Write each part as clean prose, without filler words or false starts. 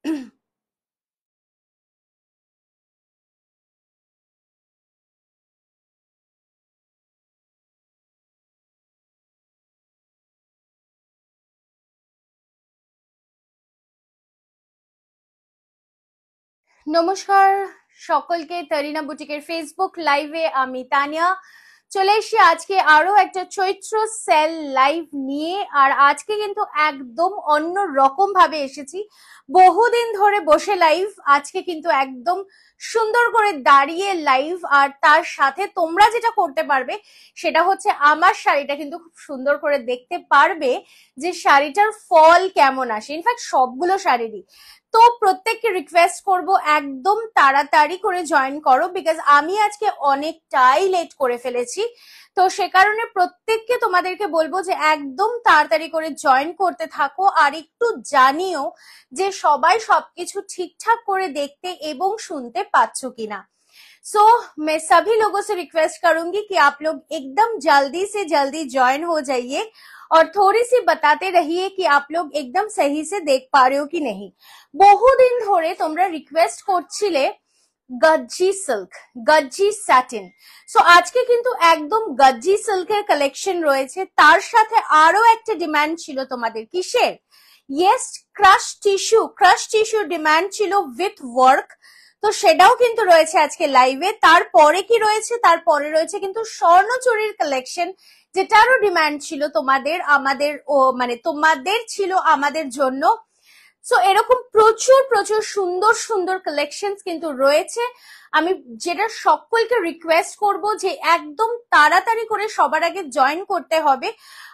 নমস্কার সকলকে, তারিনা বুটিকের ফেসবুক লাইভে আমি তানিয়া চলে এসেছি আজকে আরো একটা চৈত্র সেল লাইভ নিয়ে। আর আজকে কিন্তু একদম অন্য রকম ভাবে এসেছি, বহুদিন ধরে বসে লাইভ, আজকে কিন্তু একদম সুন্দর করে দাঁড়িয়ে লাইভ। আর তার সাথে তোমরা যেটা করতে পারবে সেটা হচ্ছে আমার শাড়িটা কিন্তু খুব সুন্দর করে দেখতে পারবে যে শাড়িটার ফল কেমন আসে, ইনফ্যাক্ট সবগুলো শাড়িরই। তো প্রত্যেককে রিকোয়েস্ট করব একদম তাড়াতাড়ি করে জয়েন করো, বিকজ আমি আজকে অনেকটাই লেট করে ফেলেছি। তো সে কারণে প্রত্যেককে তোমাদেরকে বলবো যে একদম তাড়াতাড়ি করে জয়েন করতে থাকো, আর একটু জানিও যে সবাই সবকিছু ঠিকঠাক করে দেখতে এবং শুনতে পাচ্ছ কিনা। सो मैं सभी लोगों से रिक्वेस्ट करूंगी कि आप लोग एकदम जल्दी से जल्दी ज्वाइन हो जाइए और थोड़ी सी बताते रहिए कि आप लोग एकदम सही से देख पा रहे हो कि नहीं। বহুদিন ধরে তোমরা রিকোয়েস্ট করছিলে গজ্জি সিল্ক, গজ্জি স্যাটিন। সো আজকে কিন্তু একদম গজ্জি সিল্কের কালেকশন রয়েছে, তার সাথে আরো একটা ডিমান্ড ছিল তোমাদের কিসের? Yes, crush tissue. Crush tissue demand ছিল উইথ ওয়ার্ক, তো সেটাও কিন্তু রয়েছে আজকে লাইভে। তারপরে কি রয়েছে? তারপরে রয়েছে কিন্তু স্বর্ণচুরির কালেকশন, যেটারও ডিমান্ড ছিল তোমাদের, আমাদের মানে তোমাদের ছিল আমাদের জন্য। সো এরকম প্রচুর প্রচুর সুন্দর সুন্দর কালেকশন কিন্তু রয়েছে। আমি যেটা সকলকে রিকোয়েস্ট করব যে একদম তাড়াতাড়ি করে সবার আগে জয়েন করতে হবে,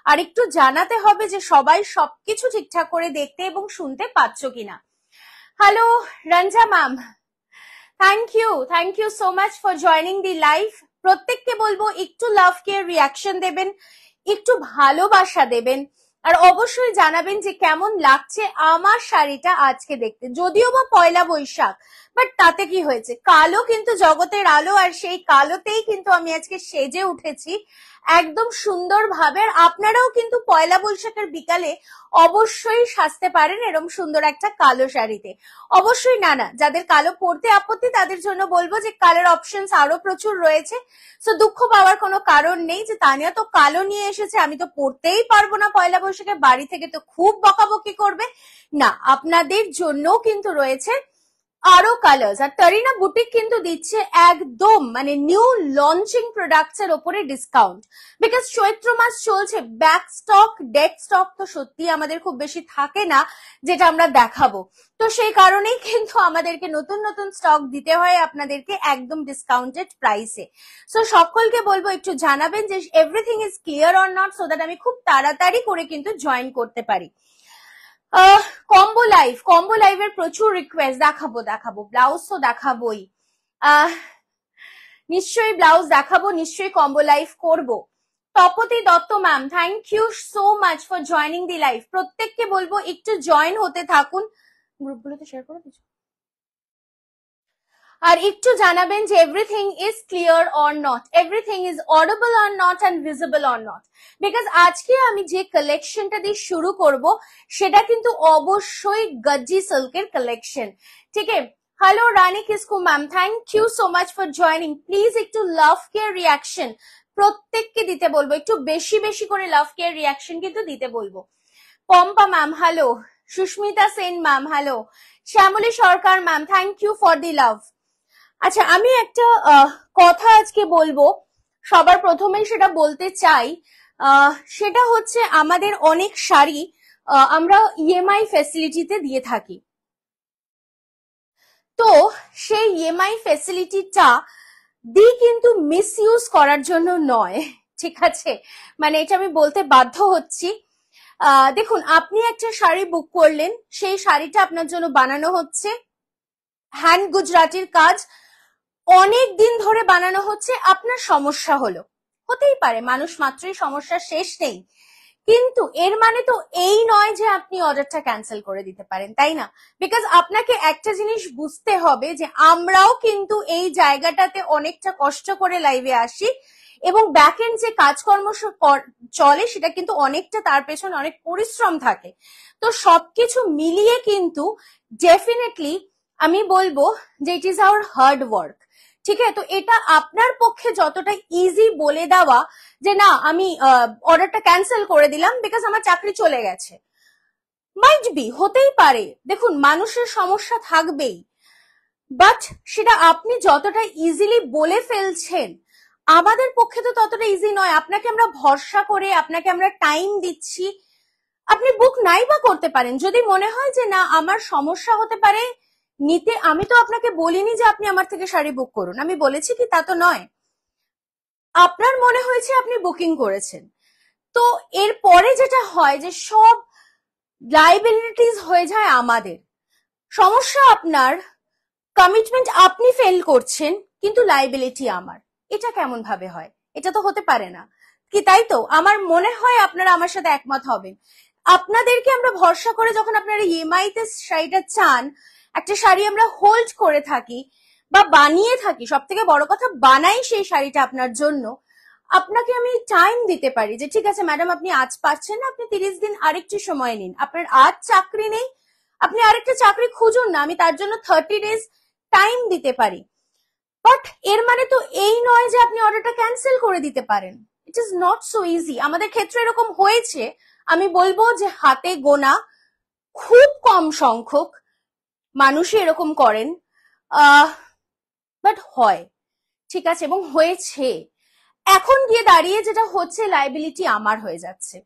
আর একটু জানাতে হবে যে সবাই সবকিছু ঠিকঠাক করে দেখতে এবং শুনতে পাচ্ছ কিনা। Hello Ranja ma'am, thank you so much for joining the live. প্রত্যেককে বলবো একটু লাভ কেয়ার রিয়াকশন দেবেন, একটু ভালোবাসা দেবেন, আর অবশ্যই জানাবেন যে কেমন লাগছে আমার শাড়িটা আজকে দেখতে। যদিও বা পয়লা বৈশাখ, বাট তাতে কি হয়েছে, কালো কিন্তু জগতের আলো, আর সেই কালোতেই কিন্তু আমি আজকে সেজে উঠেছি একদম সুন্দর ভাবে। আর আপনারাও কিন্তু পয়লা বৈশাখের বিকালে অবশ্যই সাজতে পারেন এরকম সুন্দর একটা কালো শাড়িতে। অবশ্যই না না, যাদের কালো পরতে আপত্তি তাদের জন্য বলবো যে কালার অপশনস আরো প্রচুর রয়েছে। সো দুঃখ পাওয়ার কোনো কারণ নেই যে তানিয়া তো কালো নিয়ে এসেছে, আমি তো পরতেই পারবো না পয়লা বৈশাখে, বাড়ি থেকে তো খুব বকাবকি করবে। না, আপনাদের জন্যও কিন্তু রয়েছে আরো কালার্স। আর তারিনা বুটিক কিন্তু দিচ্ছে একদম মানে নিউ লঞ্চিং প্রোডাক্টস এর উপরে ডিসকাউন্ট, বিকজ চৈত্র মাস চলছে। ব্যাক স্টক, ডেড স্টক তো সত্যি আমাদের খুব বেশি থাকে না যেটা আমরা দেখাবো, তো সেই কারণেই কিন্তু আমাদেরকে নতুন নতুন স্টক দিতে হয় আপনাদেরকে একদম ডিসকাউন্টেড প্রাইসে। সো সকলকে বলবো একটু জানাবেন যে everything is clear or not, so that আমি খুব তাড়াতাড়ি করে কিন্তু জয়েন করতে পারি। কম্বো লাইভের প্রচুর রিকোয়েস্ট, দেখাবো ব্লাউজ তো দেখাবোই, নিশ্চয়ই ব্লাউজ দেখাবো, নিশ্চয়ই কম্বো লাইভ করবো। Tapati Dutta ma'am, thank you so much for joining the live. প্রত্যেককে বলবো একটু জয়েন হতে থাকুন, গ্রুপগুলোতে শেয়ার করে দিচ্ছি, আর একটু জানাবেন যে everything is clear or not, everything is audible or not and visible or not. Because আজকে আমি যে কালেকশনটা দিয়ে শুরু করব সেটা কিন্তু অবশ্যই গজ্জি সিল্কের কালেকশন, ঠিক আছে? Hello Rani Kisku ma'am, thank you so much for joining. Please একটু লাভ কেয়ার রিয়াকশন প্রত্যেককে দিতে বলবো, একটু বেশি বেশি করে লাভ কেয়ার রিয়াকশন কিন্তু দিতে বলবো। Pompa ma'am hello, Susmita Sen ma'am hello, Shyamali Sarkar ma'am thank you for the love. আচ্ছা, আমি একটা কথা আজকে বলবো, সবার প্রথমেই সেটা বলতে চাই, সেটা হচ্ছে আমাদের অনেক শাড়ি আমরা ইএমআই ফ্যাসিলিটিতে দিয়ে থাকি। তো সেই ইএমআই ফ্যাসিলিটিটা দিই কিন্তু মিসইউজ করার জন্য নয়, ঠিক আছে? মানে এটা আমি বলতে বাধ্য হচ্ছি। দেখুন, আপনি একটা শাড়ি বুক করলেন, সেই শাড়িটা আপনার জন্য বানানো হচ্ছে, হ্যান্ড গুজরাটির কাজ, অনেক দিন ধরে বানানো হচ্ছে, আপনার সমস্যা হলো, হতেই পারে, মানুষ মাত্রই সমস্যা, শেষ নেই। কিন্তু এর মানে তো এই নয় যে আপনি অর্ডারটা ক্যান্সেল করে দিতে পারেন, তাই না? বিকজ আপনাকে একটা জিনিস বুঝতে হবে যে আমরাও কিন্তু এই জায়গাটাতে অনেকটা কষ্ট করে লাইভে আসি এবং ব্যাক এন্ড যে কাজকর্ম চলে সেটা কিন্তু অনেকটা, তার পেছনে অনেক পরিশ্রম থাকে। তো সবকিছু মিলিয়ে কিন্তু ডেফিনেটলি আমি বলবো যে it is our hard work. ঠিক আছে, তো এটা আপনার পক্ষে যতটা ইজি বলে দেওয়া যে না আমি অর্ডারটা ক্যান্সেল করে দিলাম বিকজ আমার চাকরি চলে গেছে, মাইট বি, হতেই পারে। দেখুন, মানুষের সমস্যা থাকবেই, বাট সেটা আপনি যতটা ইজিলি বলে ফেলছেন আমাদের পক্ষে তো ততটা ইজি নয়। আপনাকে আমরা ভরসা করে, আপনাকে আমরা টাইম দিচ্ছি, আপনি বুক নাই বা করতে পারেন। যদি মনে হয় যে না আমার সমস্যা হতে পারে নিতে, আমি তো আপনাকে বলিনি যে আপনি আমার থেকে শাড়ি বুক করুন, আমি বলেছি কি তা তো নয়। আপনার মনে হয়েছে আপনি বুকিং করেছেন, তো এরপরে যেটা হয় যে সব লাইবিলিটিস হয়ে যায় আমাদের। সমস্যা আপনার, কমিটমেন্ট আপনি ফেল করছেন, কিন্তু লাইবিলিটি আমার। এটা কেমন ভাবে হয়? এটা তো হতে পারে না কি, তাই তো? আমার মনে হয় আপনারা আমার সাথে একমত হবেন। আপনাদেরকে আমরা ভরসা করে যখন আপনারা ইএমআই তে শাড়িটা চান, একটা শাড়ি আমরা হোল্ড করে থাকি বা বানিয়ে থাকি, সব থেকে বড় কথা বানাই সেই শাড়িটা আপনার জন্য, আপনাকে আমি টাইম দিতে পারি যে ঠিক আছে ম্যাডাম আপনি আজ পারছেন না, আপনি 30 দিন আরেকটু সময় নিন। আপনার আজ চাকরি নেই, আপনি আরেকটা চাকরি খুঁজুন না, আমি তার জন্য 30 ডেজ টাইম দিতে পারি। বাট এর মানে তো এই নয় যে আপনি অর্ডারটা ক্যান্সেল করে দিতে পারেন। It is not so easy. আমাদের ক্ষেত্রে এরকম হয়েছে, আমি বলবো যে হাতে গোনা খুব কম সংখ্যক মানুষই এরকম করেন, বাট হয়, ঠিক আছে, এবং হয়েছে। এখন গিয়ে দাঁড়িয়ে যেটা হচ্ছে লাইবিলিটি আমার হয়ে যাচ্ছে,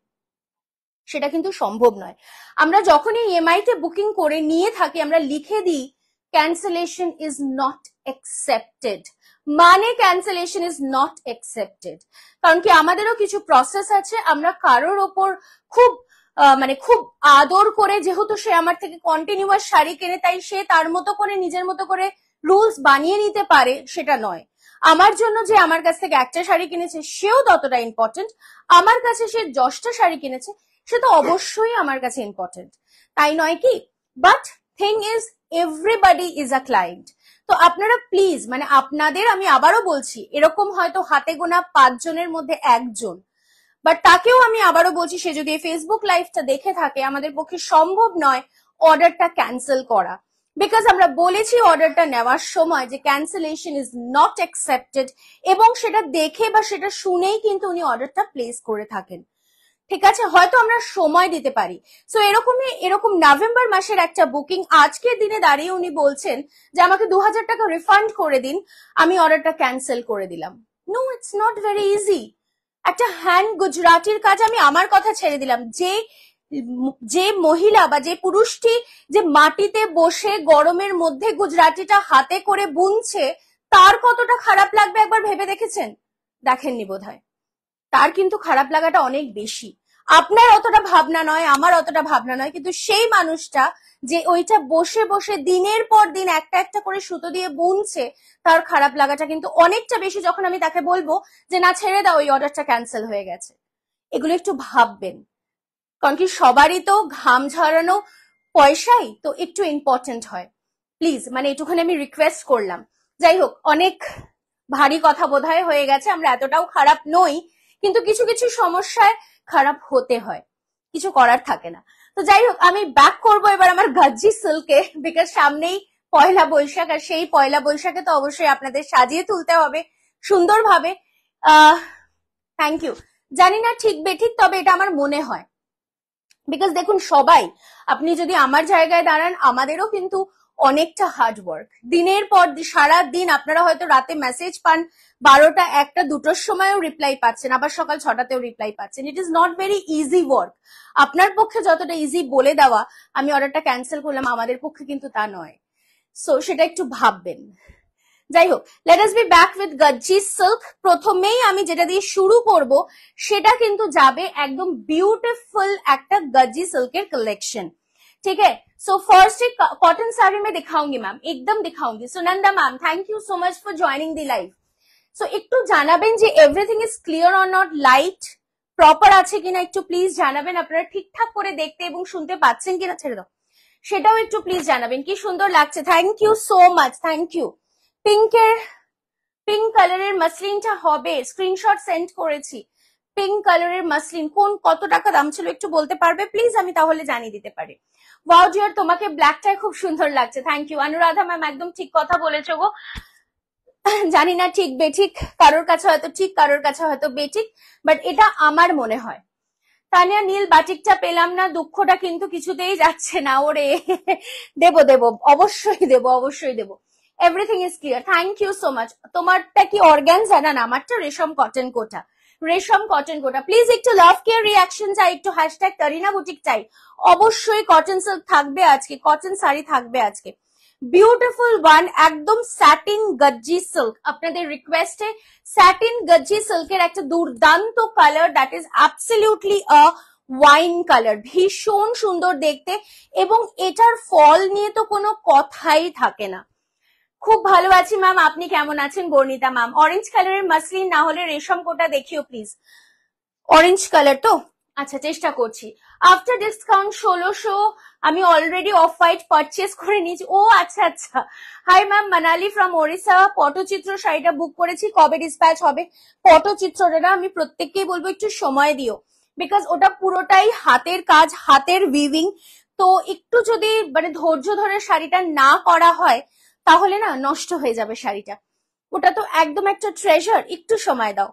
সেটা কিন্তু সম্ভব নয়। আমরা যখনই ইএমআই তে বুকিং করে নিয়ে থাকি আমরা লিখে দিই ক্যান্সেলেশন ইজ নট অ্যাকসেপ্টেড, মানে ক্যান্সেলেশন ইজ নট অ্যাকসেপ্টেড। কারণ কি আমাদেরও কিছু প্রসেস আছে, আমরা কারোর ওপর খুব মানে খুব আদর করে, যেহেতু সে আমার থেকে কন্টিনিউয়াস শাড়ি কেনে তাই সে তার মতো করে নিজের মতো করে রুলস বানিয়ে নিতে পারে, সেটা নয়। আমার জন্য যে আমার কাছ থেকে একটা শাড়ি কিনেছে সেও ততটা ইম্পর্টেন্ট, আমার কাছে সে 10টা শাড়ি কিনেছে সে তো অবশ্যই আমার কাছে ইম্পর্টেন্ট, তাই নয় কি? But thing is everybody is a client. তো আপনারা প্লিজ, মানে আপনাদের আমি আবারও বলছি, এরকম হয়তো হাতে গোনা 5 জনের মধ্যে একজন, বাট তাকেও আমি আবারও বলছি সে যদি ফেসবুক লাইভটা দেখে থাকে, আমাদের পক্ষে সম্ভব নয় অর্ডারটা ক্যান্সেল করা, বিকজ আমরা বলেছি অর্ডারটা নেওয়ার সময় যে ক্যান্সেলেশন ইজ নট অ্যাকসেপ্টেড, এবং সেটা দেখে বা সেটা শুনেই কিন্তু উনি অর্ডারটা প্লেস করে থাকেন। ঠিক আছে, হয়তো আমরা সময় দিতে পারি। সো এরকম নভেম্বর মাসের একটা বুকিং আজকের দিনে দাঁড়িয়ে উনি বলছেন যে আমাকে 2000 টাকা রিফান্ড করে দিন, আমি অর্ডারটা ক্যান্সেল করে দিলাম। No, it's not very easy. একটা হ্যান্ড গুজরাটির কাজ, আমি আমার কথা ছেড়ে দিলাম, যে মহিলা বা যে পুরুষটি যে মাটিতে বসে গরমের মধ্যে গুজরাটিটা হাতে করে বুনছে, তার কতটা খারাপ লাগবে একবার ভেবে দেখেছেন? দেখেননি বোধহয়। তার কিন্তু খারাপ লাগাটা অনেক বেশি। আপনার অতটা ভাবনা নয়, আমার অতটা ভাবনা নয়, কিন্তু সেই মানুষটা যে ওইটা বসে বসে দিনের পর দিন একটা একটা করে সুতো দিয়ে বুনছে, তার খারাপ লাগাটা কিন্তু অনেকটা বেশি যখন আমি তাকে বলবো যে না ছেড়ে দাও, ওই অর্ডারটা ক্যান্সেল হয়ে গেছে। এগুলো একটু ভাববেন, কারণ কি সবারই তো ঘাম ঝরানো পয়সাই তো একটু ইম্পর্টেন্ট হয়। প্লিজ, মানে এটুখানি আমি রিকোয়েস্ট করলাম। যাই হোক, অনেক ভারী কথা বোধহয় হয়ে গেছে, আমরা এতটাও খারাপ নই, কিন্তু কিছু কিছু সমস্যায় খারাপ হতে হয়, কিছু করার থাকে না। তো যাই হোক, আমি ব্যাক করবো এবার আমার গাজ্জি সিল্কে, বিকজ সামনেই পয়লা বৈশাখ, আর সেই পয়লা বৈশাখে তো অবশ্যই আপনাদের সাজিয়ে তুলতে হবে সুন্দরভাবে। Thank you. জানি না ঠিক বেঠিক, তবে এটা আমার মনে হয়, বিকজ দেখুন সবাই, আপনি যদি আমার জায়গায় দাঁড়ান, আমাদেরও কিন্তু অনেকটা হার্ড ওয়ার্ক, দিনের পর সারা দিন। আপনারা হয়তো রাতে মেসেজ পান 12টা 1টা 2টোর সময়ও রিপ্লাই পাচ্ছেন, আবার সকাল 6টাতেও রিপ্লাই পাচ্ছেন। It is not very easy work. আপনার পক্ষে যতটা ইজি বলে দেওয়া আমি অর্ডারটা ক্যান্সেল করলাম, আমাদের পক্ষে কিন্তু তা নয়। সো সেটা একটু ভাববেন। যাই হোক, let us be back with Gajji silk. প্রথমেই আমি যেটা দিয়ে শুরু করব সেটা কিন্তু যাবে একদম ब्यूटीफुल একটা গাজ্জি সিল্কের কালেকশন। ठीक है, सो फर्स्ट एक कॉटन साड़ी में दिखाऊंगी मैम, एकदम दिखाऊंगी। Sunanda ma'am, thank you so much for joining the live. So একটু জানাবেন যে everything is clear or not, light proper আছে কিনা একটু প্লিজ জানাবেন, আপনারা ঠিকঠাক করে দেখতে এবং শুনতে পাচ্ছেন কিনা, ছেড়ে দাও, সেটাও একটু প্লিজ জানাবেন। কি সুন্দর লাগছে, thank you so much, thank you. পিঙ্কের পিঙ্ক কালারের মাসলিনটা হবে, স্ক্রিনশট সেন্ড করেছি। পিঙ্ক কালারের মাসলিন কত টাকা দাম ছিল একটু বলতে পারবে প্লিজ, আমি তাহলে জানিয়ে দিতে পারি। ওয়াও ডিয়ার, তোমাকে ব্ল্যাকটাই খুব সুন্দর লাগছে, থ্যাংক ইউ। অনুরাধা ম্যাম একদম ঠিক কথা বলেছো গো। জানি না ঠিক বেঠিক, কারোর কাছে হয়তো ঠিক, কারোর কাছে হয়তো বেঠিক, বাট এটা আমার মনে হয়। তানিয়া নীল বাটিকটা পেলাম না, দুঃখটা কিন্তু কিছুতেই যাচ্ছে না ওরে। দেবো দেবো, অবশ্যই দেবো, অবশ্যই দেবো। Everything is clear, thank you so much. তোমারটা কি অর্গানজা? না, আমারটা রেশম কটন কোটা, রেশম কটন কোটা। প্লিজ একটু লাভ কেয়ার রিয়াকশন চাই, একটু হ্যাশট্যাগ তারিনা বুটিক চাই। অবশ্যই কটন সিল্ক থাকবে আজকে, কটন শাড়ি থাকবে আজকে। বিউটিফুল ওয়ান, একদম স্যাটিন গজ্জি সিল্ক, আপনাদের রিকোয়েস্টে স্যাটিন গজ্জি সিল্কের একটা দুর্দান্ত colour, that is absolutely a wine colour, ভীষণ সুন্দর দেখতে, এবং এটার ফল নিয়ে তো কোনো কথাই থাকে না। খুব ভালো আছি ম্যাম, আপনি কেমন আছেন? বর্ণিতা ম্যাম, অরেঞ্জ কালারের মাসলিন না হলে রেশম কোটা দেখিও প্লিজ। অরেঞ্জ কালার তো, আচ্ছা চেষ্টা করছি। আফটার ডিসকাউন্ট 1600, আমি অলরেডি অফ হোয়াইট পারচেস করে নিয়েছি। ও আচ্ছা আচ্ছা, hi ma'am, Manali from Odisha. Pattachitra শাড়িটা বুক করেছি, কবে ডিসপ্যাচ হবে? পটচিত্রটা না, আমি প্রত্যেককেই বলবো একটু সময় দিও, বিকজ ওটা পুরোটাই হাতের কাজ, হাতের উইভিং, তো একটু যদি মানে ধৈর্য ধরে শাড়িটা না করা হয় তাহলে না নষ্ট হয়ে যাবে শাড়িটা। ওটা তো একদম একটা ট্রেজার, একটু সময় দাও।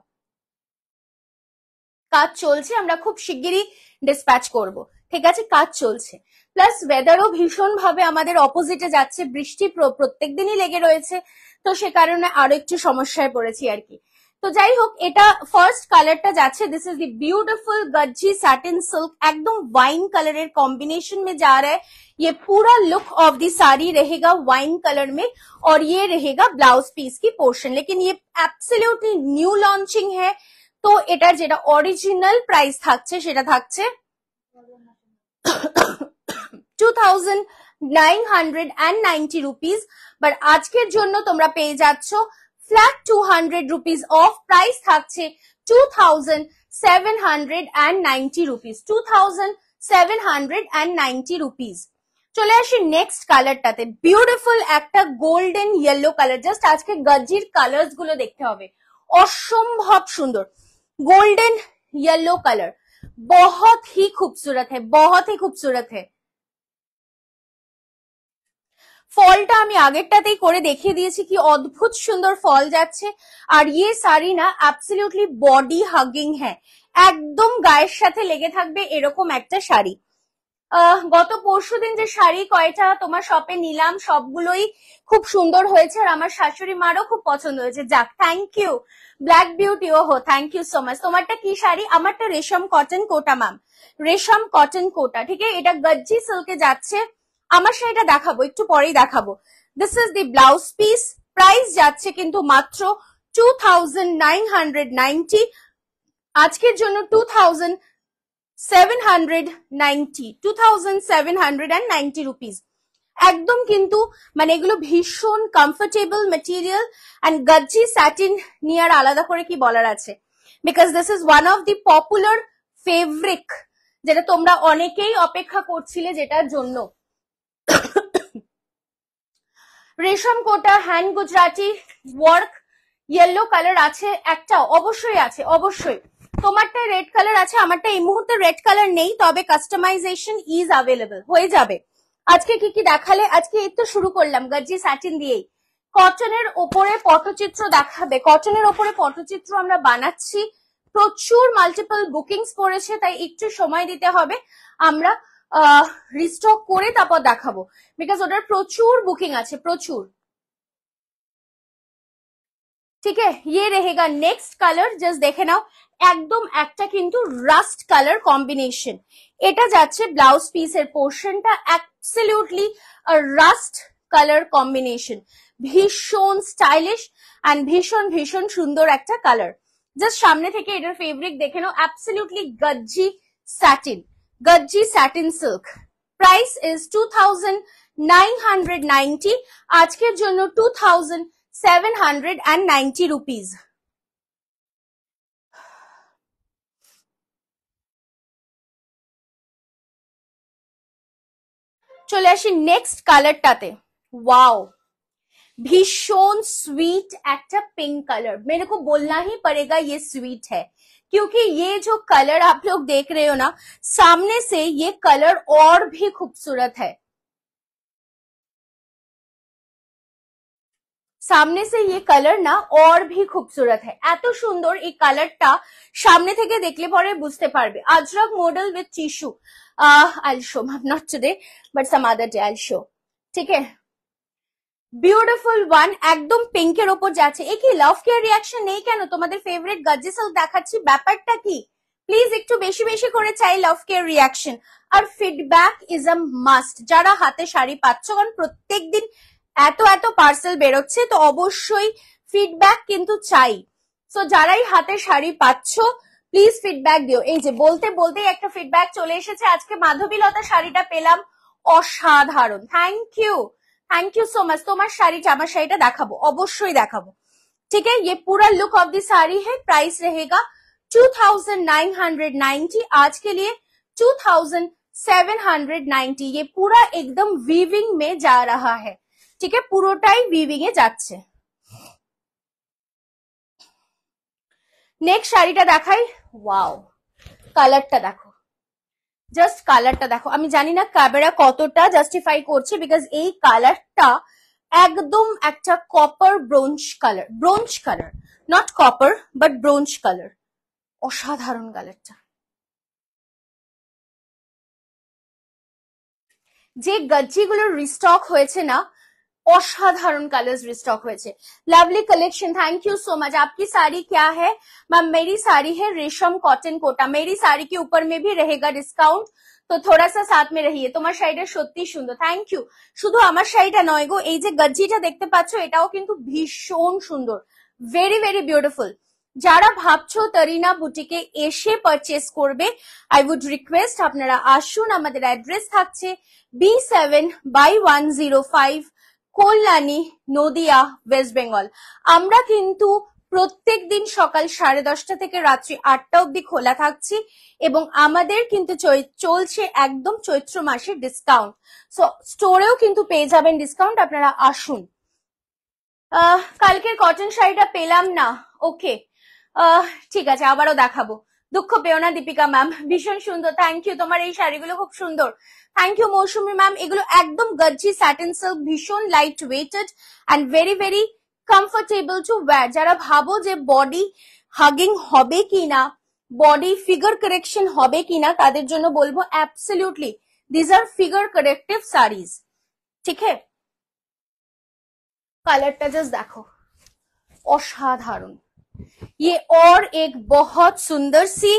কাজ চলছে, আমরা খুব শিগগিরই ডিসপ্যাচ করব, ঠিক আছে? কাজ চলছে, প্লাস ওয়েদারও ভীষণ ভাবে আমাদের অপোজিটে যাচ্ছে, বৃষ্টি প্রত্যেক দিনই লেগে রয়েছে, তো সে কারণে আরো একটু সমস্যায় পড়েছি আর কি। তো যাই হোক, এটা ফার্স্ট কালারটা যাচ্ছে, this is the beautiful Gajji satin silk, एकदम वाइन कलर कॉम्बिनेशन में जा रहा है। ये पूरा लुक ऑफ द साड़ी रहेगा वाइन कलर में, और ये रहेगा ब्लाउज पीस की पोर्शन, लेकिन ये एब्सोल्युटली न्यू लॉन्चिंग है। তো এটার যেটা অরিজিনাল প্রাইস থাকছে সেটা থাকছে 2990 রুপিস, বাট আজকের জন্য তোমরা পেয়ে যাচ্ছ ফ্ল্যাট 200 রুপিস অফ, প্রাইস থাকছে 2790 রুপিস, 2790 রুপিস। চলে আসি নেক্সট কালারটাতে, বিউটিফুল একটা গোল্ডেন ইয়েলো কালার। জাস্ট আজকে গজ্জির কালার্স গুলো দেখতে হবে, অসম্ভব সুন্দর। गोल्डन येलो कलर बहुत ही खूबसूरत है, बहुत ही खूबसूरत है। ফলটা আমি আগেরটাতেই করে দেখিয়ে দিয়েছি কি অদ্ভুত সুন্দর ফল যাচ্ছে, আর ইয়ে শাড়ি না অ্যাবসলিউটলি বডি হাগিং হ্যাঁ, একদম গায়ের সাথে লেগে থাকবে এরকম একটা শাড়ি। গত পরশুদিন যে শাড়ি কয়টা তোমার শপে নিলাম সবগুলোই খুব সুন্দর হয়েছে, আর আমার শাশুড়ি মারও খুব পছন্দ হয়েছে। যাক, থ্যাংক ইউ ব্ল্যাক বিউটি, ওহো থ্যাংক ইউ সো মাচ। তোমারটা কি শাড়ি? আমারটা রেশম কটন কোটা ম্যাম, রেশম কটন কোটা, ঠিক আছে? এটা গজ্জি সিল্কে যাচ্ছে। আমার শাড়িটা দেখাবো, একটু পরেই দেখাবো। This is the blouse piece, price যাচ্ছে কিন্তু মাত্র 2990, আজকের জন্য 2790 রুপিস, একদম কিন্তু মানে এগুলো ভীষণ comfortable material, and Gajji satin নিয়ে আর আলাদা করে কি বলার আছে, because this is one of the popular fabric, যেটা তোমরা অনেকেই অপেক্ষা করছিলে, যেটার জন্য। Resham Kota hand Gujarati work yellow colour আছে একটা, অবশ্যই আছে, অবশ্যই। তোমারটা রেড কালার আছে, আমারটা এই মুহূর্তে রেড কালার নেই, তবে কাস্টমাইজেশন ইজ অ্যাভেলেবল, হয়ে যাবে। আজকে কি কি দেখালে? আজকে এই তো শুরু করলাম গজ্জি স্যাটিন দিয়েই। কটনের ওপরে পটচিত্র দেখাবে, কটনের ওপরে পটচিত্র আমরা বানাচ্ছি, প্রচুর মাল্টিপল বুকিংস পড়েছে, তাই একটু সময় দিতে হবে, আমরা রিস্টক করে তারপর দেখাবো, বিকজ ওটার প্রচুর বুকিং আছে, প্রচুর। ঠিক আছে, ये रहेगा নেক্সট কালার, জাস্ট দেখে নাও, একদম একটা কিন্তু রাস্ট কালার কম্বিনেশন। এটা যাচ্ছে ব্লাউজ পিসের পোর্শনটা অ্যাবসলিউটলি রাস্ট কালার কম্বিনেশন, ভীষণ স্টাইলিশ এন্ড ভীষণ ভীষণ সুন্দর একটা কালার। জাস্ট সামনে থেকে এটার ফেব্রিক দেখে নাও, absolutely Gajji satin, Gajji satin silk. Price is 2990, আজকের জন্য 2790 রুপিস। চলে আসি নেক্সট কালারটাতে, ওয়াও भीषण स्वीट একটা पिंक कलर, मेरे को बोलना ही पड़ेगा ये स्वीट है, क्योंकि ये जो कलर आप लोग देख रहे हो ना, सामने से ये कलर और भी खूबसूरत है। সামনে সে ये কালার না और भी खूबसूरत है, এত সুন্দর এই কালারটা সামনে থেকে দেখলে পরে বুঝতে পারবে। আজরাক মডেল উইথ টিস্যু, আইল show not today but some other day আইল শো, ঠিক আছে। বিউটিফুল ওয়ান, একদম পিঙ্কের ওপর যাচ্ছে। এ কি লাভ কেয়ার রিয়াকশন নেই কেন? তোমাদের ফেভারিট গজ্জি সিল্ক দেখাচ্ছি, ব্যাপারটা কি? প্লিজ একটু বেশি বেশি করে চাই লাভ কেয়ার রিয়াকশন। আর ফিডব্যাক ইজ আ মাস্ট, যারা হাতে শাড়ি পাচ্ছ, কারণ প্রত্যেকদিন এত এত পার্সেল বেরোচ্ছে, তো অবশ্যই ফিডব্যাক কিন্তু চাই। সো যারাই হাতে শাড়ি পাচ্ছ প্লিজ ফিডব্যাক দিও। এই যে বলতে বলতে একটা ফিডব্যাক চলে এসেছে, আজকে মাধবীলতা শাড়িটা পেলাম, অসাধারণ, थैंक यू सो मच। তোমার শাড়িটা, আমার শাড়িটা দেখাবো, অবশ্যই দেখাবো, ठीक है। ये पूरा लुक ऑफ द साड़ी है, प्राइस रहेगा 2990, आज के लिए 2790। ये पूरा एकदम वीविंग में जा रहा है, ठीक है, পুরোটাই वीविंग এ যাচ্ছে। নেক্সট শাড়িটা দেখাই, ওয়াও কালারটা দেখো, জাস্ট কালারটা দেখো। আমি জানি না ক্যামেরা কতটা জাস্টিফাই করছে, বিকজ এই কালারটা একদম একটা copper bronze colour, not copper but bronze colour, অসাধারণ কালারটা। যে গজ্জিগুলোর রিস্টক হয়েছে না, অসাধারণ কালার্स रिस्टॉक हुए थे। Lovely collection, thank you so much. आपकी साड़ी क्या है मैम? मेरी साड़ी है रेशम कॉटन कोटा। मेरी साड़ी के ऊपर में भी रहेगा डिस्काउंट, तो थोड़ा सा साथ में रहिए। তোমার শাড়িটা সত্যি সুন্দর, থ্যাংক ইউ। শুধু আমার শাড়িটা নয় গো, এই যে গজ্জিটা দেখতে পাচ্ছ, এটাও কিন্তু ভীষণ সুন্দর, ভেরি ভেরি বিউটিফুল। যারা ভাবছো তরিনা বুটিকে এসে পারচেস করবে, আই উড রিকোয়েস্ট আপনারা আসুন। আমাদের অ্যাড্রেস থাকছে B7/105 কল্যাণী, নদিয়া, ওয়েস্ট বেঙ্গল। আমরা কিন্তু প্রত্যেক দিন সকাল 10:30 থেকে রাত্রি 8টা অব্দি খোলা থাকছি, এবং আমাদের কিন্তু চলছে একদম চৈত্র মাসের ডিসকাউন্ট। সো স্টোরেও কিন্তু পেয়ে যাবেন ডিসকাউন্ট, আপনারা আসুন। কালকের কটন শাড়িটা পেলাম না, ওকে ঠিক আছে, আবারও দেখাবো, দুঃখ পেও না দীপিকা ম্যাম, ভীষণ সুন্দর, থ্যাংক ইউ। তোমার এই শাড়িগুলো খুব সুন্দর, থ্যাংক ইউ মৌসুমী ম্যাম। এগুলো একদম গজ্জি স্যাটিন সিল্ক, ভীষণ light weighted and very very comfortable to wear. যারা ভাবো যে বডি হাগিং হবে কিনা, বডি ফিগার কারেকশন হবে কিনা, তাদের জন্য বলবো absolutely this are figure corrective saris, ঠিক है। কালারটা জাস্ট দেখো, অসাধারণ। ये और एक बहुत सुंदर सी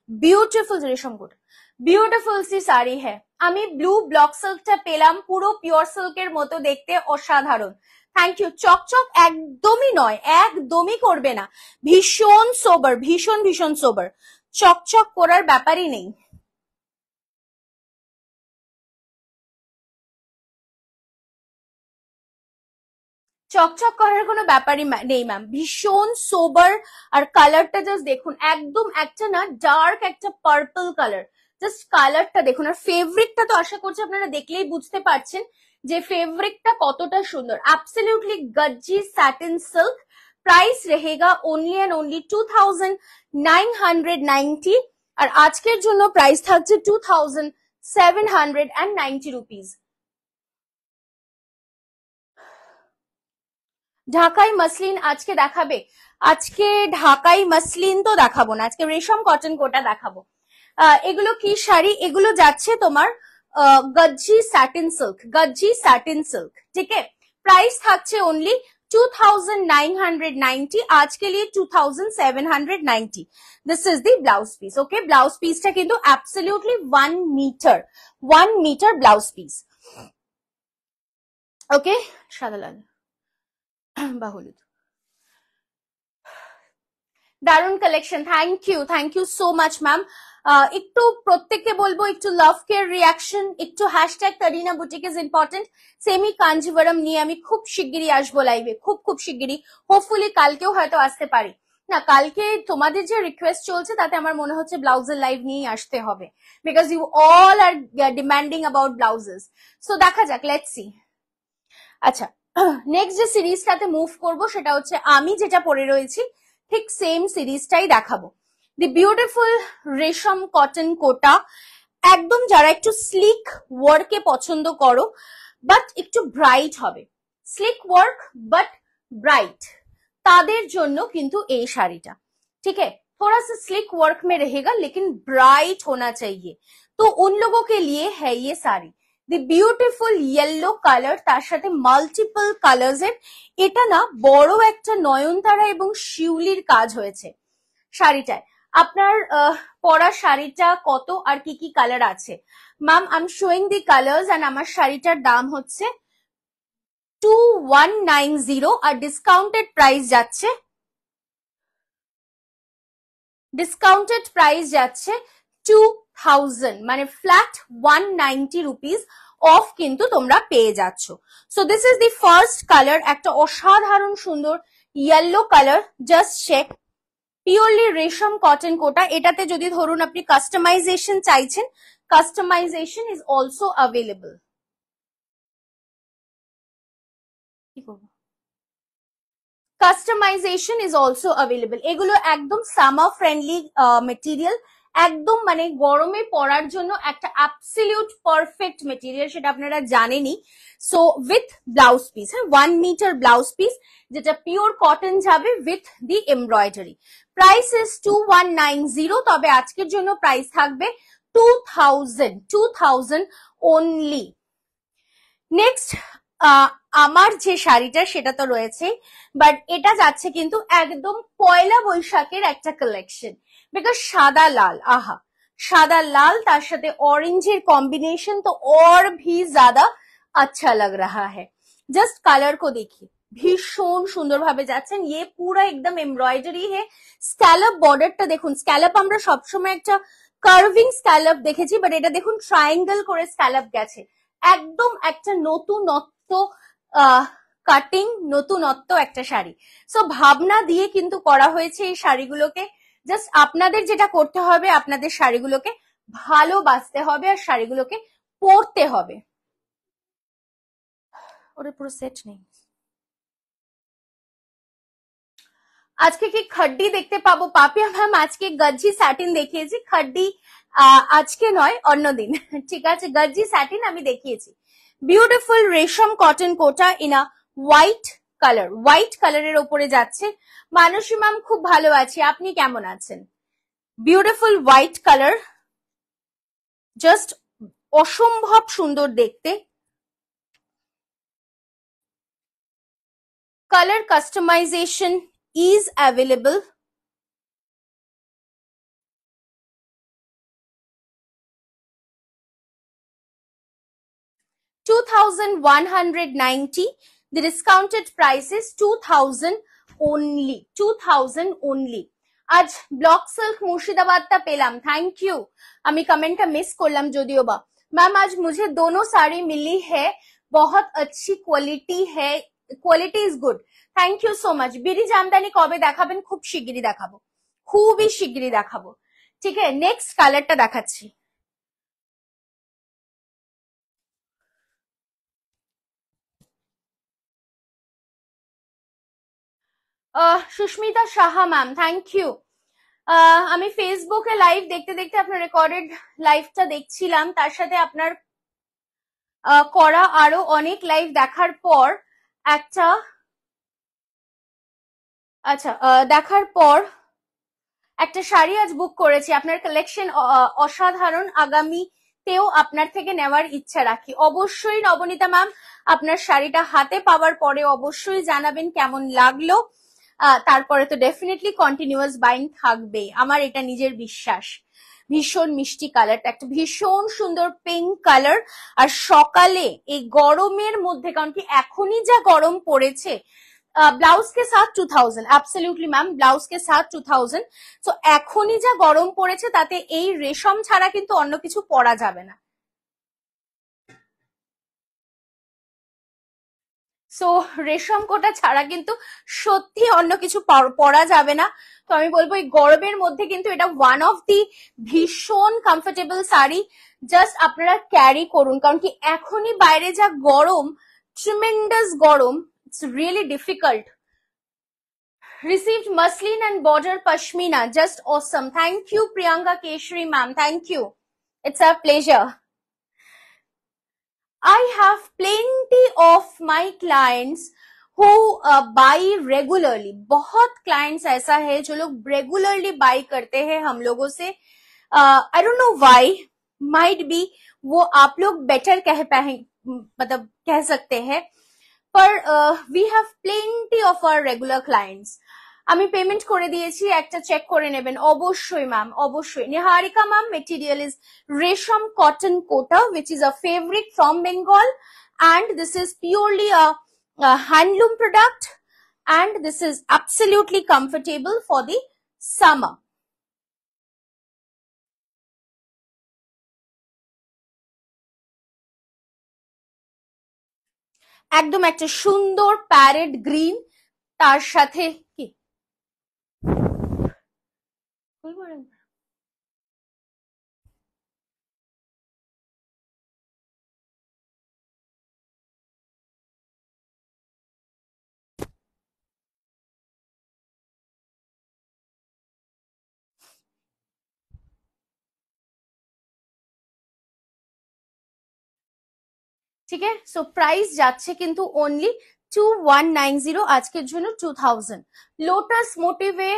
ब्यूटीफुल रेशम कोट, বিউটিফুল সি শাড়ি হ্যাঁ। আমি ব্লু ব্লক সিল্কটা পেলাম, পুরো পিওর সিল্কের মতো দেখতে, অসাধারণ, থ্যাংক ইউ। চকচক একদমই নয়, একদমই করবে না, ভীষণ সোবার, ভীষণ ভীষণ সোবার, চকচক করার ব্যাপারই নেই। চকচক করার কোনো ব্যাপারই নেই ম্যাম, ভীষণ সোবার। আর কালারটা জাস্ট দেখুন, একদম একটা না ডার্ক একটা পার্পল কালার, জাস্ট কালারটা দেখুন। আর ফেব্রিকটা তো আশা করছি আপনারা দেখলেই বুঝতে পারছেন যে ফেব্রিকটা কতটা সুন্দর, absolutely Gajji satin silk. Price रहेगा ओनली एंड ओनली 2990, আর আজকের জন্য প্রাইস থাকছে 2790 রুপিস। ঢাকাই মাসলিন আজকে দেখাবে? আজকে ঢাকাই মাসলিন তো দেখাবো না, আজকে রেশম কটন কোটা দেখাবো। এগুলো কি শাড়ি? এগুলো যাচ্ছে তোমার গজ্জি স্যাটিন সিল্ক, ঠিক है। প্রাইস থাকছে অনলি 2990, आज के लिए 2790। This is the blouse piece, okay. Blouse पीसটা কিন্তু absolutely 1 metre blouse piece, okay. সাদা লাল বা হলুদ, দারুন collection, thank you so much ma'am. একটু প্রত্যেককে বলবো একটু লাভ কেয়ার রিয়াকশন, একটু hashtag Tarina boutique is important. Semi Kanjivaram নিয়ে আমি খুব শিগগিরই আসবো লাইভে, খুব শিগগিরই, হোপফুলি কালকেও হয়তো আসতে পারি। না, কালকে তোমাদের যে রিকোয়েস্ট চলছে তাতে আমার মনে হচ্ছে ব্লাউজের লাইভ নিয়েই আসতে হবে, because you all are demanding about blouses. So দেখা যাক, লেটস সি। আচ্ছা নেক্সট যে সিরিজটাতে মুভ করব সেটা হচ্ছে আমি যেটা পরে রয়েছি ঠিক সেম সিরিজটাই দেখাবো। দি বিউটিফুল রেশম কটন কোটা, একদম যারা একটু স্লিক ওয়ার্কে পছন্দ করো বাট একটু ব্রাইট হবে, স্লিক ওয়ার্ক বাট ब्राइट, तादेर जोन्नो किंतु ए शाड़ीटा ठीक है, थोड़ा सा स्लिक वर्क में रहेगा लेकिन ब्राइट होना चाहिए, तो उन लोगों के लिए है ये sari. The beautiful yellow colour तार साथे माल्टिपल कालार्स एर, एटा ना बड़ो एकटा नयनतारा एबं शिउलिर काज होयेछे शाड़ीटाय। আপনার পরা শাড়িটা কত আর কি কি কালার আছে? Ma'am I am showing the colours and আমার শাড়িটার দাম হচ্ছে 2190 আর ডিসকাউন্টেড প্রাইস যাচ্ছে, ডিসকাউন্টেড প্রাইস যাচ্ছে 2000, মানে ফ্ল্যাট 190 রুপিস অফ কিন্তু তোমরা পেয়ে যাচ্ছ। So this is the first colour, একটা অসাধারণ সুন্দর yellow colour, just check, purely resham cotton Kota. এটাতে যদি ধরুন আপনি কাস্টমাইজেশন চাইছেন, customization is also available. Customization is also available. এগুলো একদম সামার ফ্রেন্ডলি মেটেরিয়াল, একদম মানে গরমে পরার জন্য একটা অ্যাবসলিউট পারফেক্ট মেটেরিয়াল, সেটা আপনারা জানেনই। সো উইথ ব্লাউজ পিস, হ্যাঁ 1 মিটার ব্লাউজ পিস যেটা পিওর কটন যাবে with the embroidery. Price is 2190, তবে আজকের জন্য প্রাইস থাকবে 2000 অনলি। নেক্সট আমার যে শাড়িটা সেটা তো রয়েছে, বাট এটা যাচ্ছে কিন্তু একদম পয়লা বৈশাখের একটা কালেকশন, বিকজ সাদা লাল, আহা সাদা লাল তার সাথে অরেঞ্জের কম্বিনেशन तो और भी ज्यादा अच्छा लग रहा है। जस्ट कलर को देखिए, ভীষণ সুন্দর ভাবে যাচ্ছেন। ये पूरा एकदम एम्ब्रॉयडरी है, স্ক্যালপ বর্ডারটা দেখুন, স্ক্যালপ আমরা সবসময় একটা কার্ভিং স্ক্যালপ দেখেছি, বাট এটা দেখুন ট্রায়াঙ্গেল করে স্ক্যালপ গেছে, একদম একটা নতুনত্ব কাটিং, নতুনত্ব একটা শাড়ি। সো ভাবনা দিয়ে কিন্তু করা হয়েছে এই শাড়িগুলোকে। জাস্ট আপনাদের যেটা করতে হবে, আপনাদের শাড়িগুলোকে ভালোবাসতে হবে আর শাড়িগুলোকে পরতে হবে। ওটা পুরো সেট নেই। আজকে কি খড্ডি দেখতে পাবো? পাপিয়া ম্যাম আজকে গজ্জি স্যাটিন দেখিয়েছি, খড্ডি আজকে নয় অন্যদিন, ঠিক আছে? গজ্জি স্যাটিন আমি দেখিয়েছি। Beautiful resham cotton Kota in a white colour, white কালারের ওপরে যাচ্ছে। মানসী ম্যাম খুব ভালো আছি, আপনি কেমন আছেন? বিউটিফুল হোয়াইট কালার, জাস্ট অসম্ভব সুন্দর দেখতে। Colour customization is available. $2190. The discounted price is 2000 only. 2000 only. आज ब्लॉक सिल्क मुर्शिदाबादটা পেলাম, थैंक यू। আমি কমেন্টটা মিস করলাম যদিও বা। मैम आज मुझे दोनों साड़ी मिली है, बहुत अच्छी क्वालिटी है, quality is good, thank you so much. বিড়ি জামদানি কবে দেখাবেন? খুব শিগগিরই দেখাবো, খুবই শিগগিরই দেখাবো, ঠিক আছে? নেক্সট কালারটা দেখাচ্ছি। Susmita Saha ma'am, thank you. আমি ফেসবুকে লাইভ দেখতে দেখতে আপনার রেকর্ডেড লাইভটা দেখছিলাম, তার সাথে আপনার করা আরো অনেক লাইভ দেখার পর একটা, আচ্ছা দেখার পর একটা শাড়ি আজ বুক করেছি। আপনার কালেকশন অসাধারণ, আগামীতেও আপনার থেকে নেওয়ার ইচ্ছা রাখি। অবশ্যই নবনীতা ম্যাম, আপনার শাড়িটা হাতে পাওয়ার পরে অবশ্যই জানাবেন কেমন লাগলো, তারপরে তো ডেফিনেটলি কন্টিনিউয়াস বাইং থাকবে, আমার এটা নিজের বিশ্বাস। ভীষণ মিষ্টি কালারটা, একটা ভীষণ সুন্দর পিঙ্ক কালার, আর সকালে এই গরমের মধ্যে, কারণ কি এখনই যা গরম পড়েছে, ব্লাউজ কে সাথ 2000, অ্যাবসলিউটলি ম্যাম, ব্লাউজ কে সাথ 2000। তো এখনই যা গরম পড়েছে তাতে এই রেশম ছাড়া কিন্তু অন্য কিছু পরা যাবে না। সো রেশম কোটা ছাড়া কিন্তু সত্যি অন্য কিছু পরা যাবে না। তো আমি বলবো এই গরমের মধ্যে কিন্তু এটা ওয়ান অফ দি ভীষণ কমফোর্টেবল শাড়ি, জাস্ট আপনারা ক্যারি করুন, কারণ কি এখনই বাইরে যা গরম, ট্রিমেন্ডাস গরম, it's really difficult. Received muslin and border pashmina, just awesome. Thank you Priyanka Keshri ma'am, thank you, it's a pleasure. I have plenty of my clients who buy regularly. बहुत clients ऐसा है जो लोग regularly buy करते हैं हम लोगों से. I don't know why, might be वो आप लोग better मतलब कह सकते हैं, पर we have plenty of our regular clients. আমি পেমেন্ট করে দিয়েছি, একটা চেক করে নেবেন অবশ্যই ম্যাম, অবশ্যই। Niharika ma'am, material is resham cotton Kota which is a fabric from Bengal, and this is purely a handloom product, and this is absolutely comfortable for the summer. একদম একটা সুন্দর প্যারেট গ্রিন, তার সাথে কি ঠিক আছে। সো প্রাইস যাচ্ছে কিন্তু অনলি 2190 আজকের জন্য 2000। লোটাস মোটিভে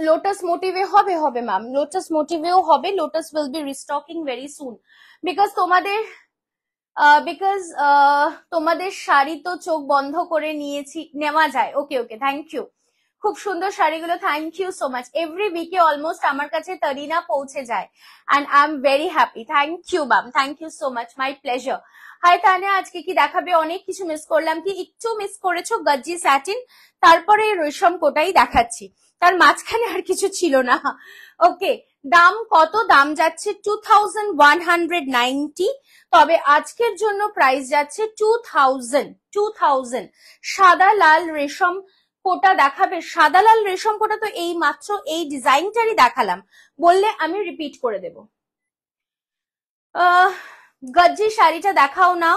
লোটাস মোটিভে হবে ম্যাম, লোটাস মোটিভেও হবে। Lotus will be restocking very soon, because তোমাদের শাড়ি তো চোখ বন্ধ করে নেওয়া যায়। ওকে ওকে, থ্যাংক ইউ, খুব সুন্দর শাড়িগুলো, thank you so much. Every উইকে অলমোস্ট আমার কাছে তরিনা পৌঁছে যায়, and I am very happy. Thank you ma'am, thank you so much, my pleasure. Hi Tania, আজকে কি দেখাবে? অনেক কিছু মিস করলাম, কি একটু মিস করেছো? গজ্জি স্যাটিন, তারপরে রেশম কোটাই দেখাচ্ছি, তার মাঝখানে আর কিছু ছিল না। ওকে, দাম কত? দাম যাচ্ছে 2190, তবে আজকের জন্য প্রাইস যাচ্ছে 2000। সাদা লাল রেশম কোটা দেখাবে? সাদা লাল রেশম কোটা তো এই মাত্র এই ডিজাইনটারই দেখালাম, বললে আমি রিপিট করে দেব। গজ্জি শাড়িটা দেখাও না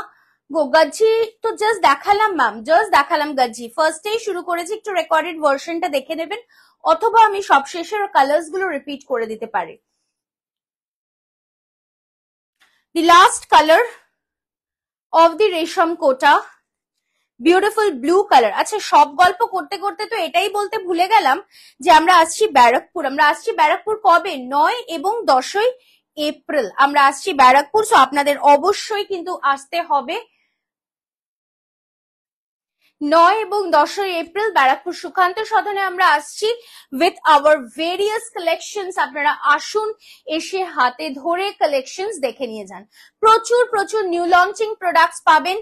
গো। গজ্জি তো জাস্ট দেখালাম ম্যাম, জাস্ট দেখালাম গজ্জি, ফার্স্টেই শুরু করেছি, একটু রেকর্ডেড ভার্সনটা দেখে নেবেন, অথবা আমি সব শেষের কালার্স গুলো রিপিট করে দিতে পারি। The last color of the রেশম কোটা, বিউটিফুল ব্লু কালার। আচ্ছা, সব গল্প করতে করতে তো এটাই বলতে ভুলে গেলাম যে আমরা আসছি ব্যারাকপুর। আমরা আসছি ব্যারাকপুর কবে? 9 এবং 10 এপ্রিল আমরা আসছি ব্যারাকপুর। সো আপনাদের অবশ্যই কিন্তু আসতে হবে 9 এবং 10 এপ্রিল ব্যারাকপুর সুকান্ত সদনে আমরা আসছি উইথ আওয়ার ভেরিয়াস কালেকশনস। আপনারা আসুন, এসে হাতে ধরে কালেকশনস দেখে নিয়ে যান। প্রচুর প্রচুর নিউ লঞ্চিং প্রোডাক্টস পাবেন,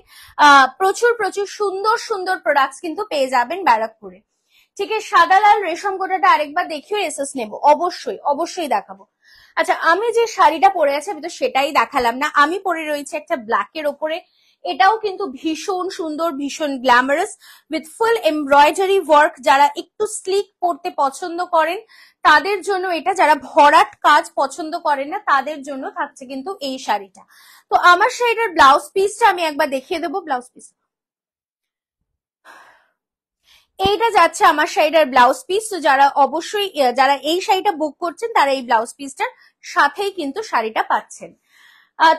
প্রচুর প্রচুর সুন্দর সুন্দর প্রোডাক্টস কিন্তু পেয়ে যাবেন ব্যারাকপুরে। ঠিক আছে, সাদা লাল রেশম কোটাটা আরেকবার দেখিও এসএস নেব, অবশ্যই অবশ্যই দেখাবো। আচ্ছা, আমি যে শাড়িটা পরে আছি আমি তো সেটাই দেখালাম না, আমি পরে রয়েছে একটা ব্ল্যাকের ওপরে, এটাও কিন্তু ভীষণ সুন্দর, ভীষণ glamorous, with full embroidery work. যারা একটু স্লিক পরতে পছন্দ করেন তাদের জন্য এটা, যারা ভরাট কাজ পছন্দ করেন না তাদের জন্য থাকছে কিন্তু এই শাড়িটা। তো আমার শাড়িটার ব্লাউজ পিসটা আমি একবার দেখিয়ে দেবো। ব্লাউজ পিস এইটা যাচ্ছে আমার শাড়িটার ব্লাউজ পিস। তো যারা অবশ্যই যারা এই শাড়িটা বুক করছেন তারা এই ব্লাউজ পিসটার সাথেই কিন্তু শাড়িটা পাচ্ছেন।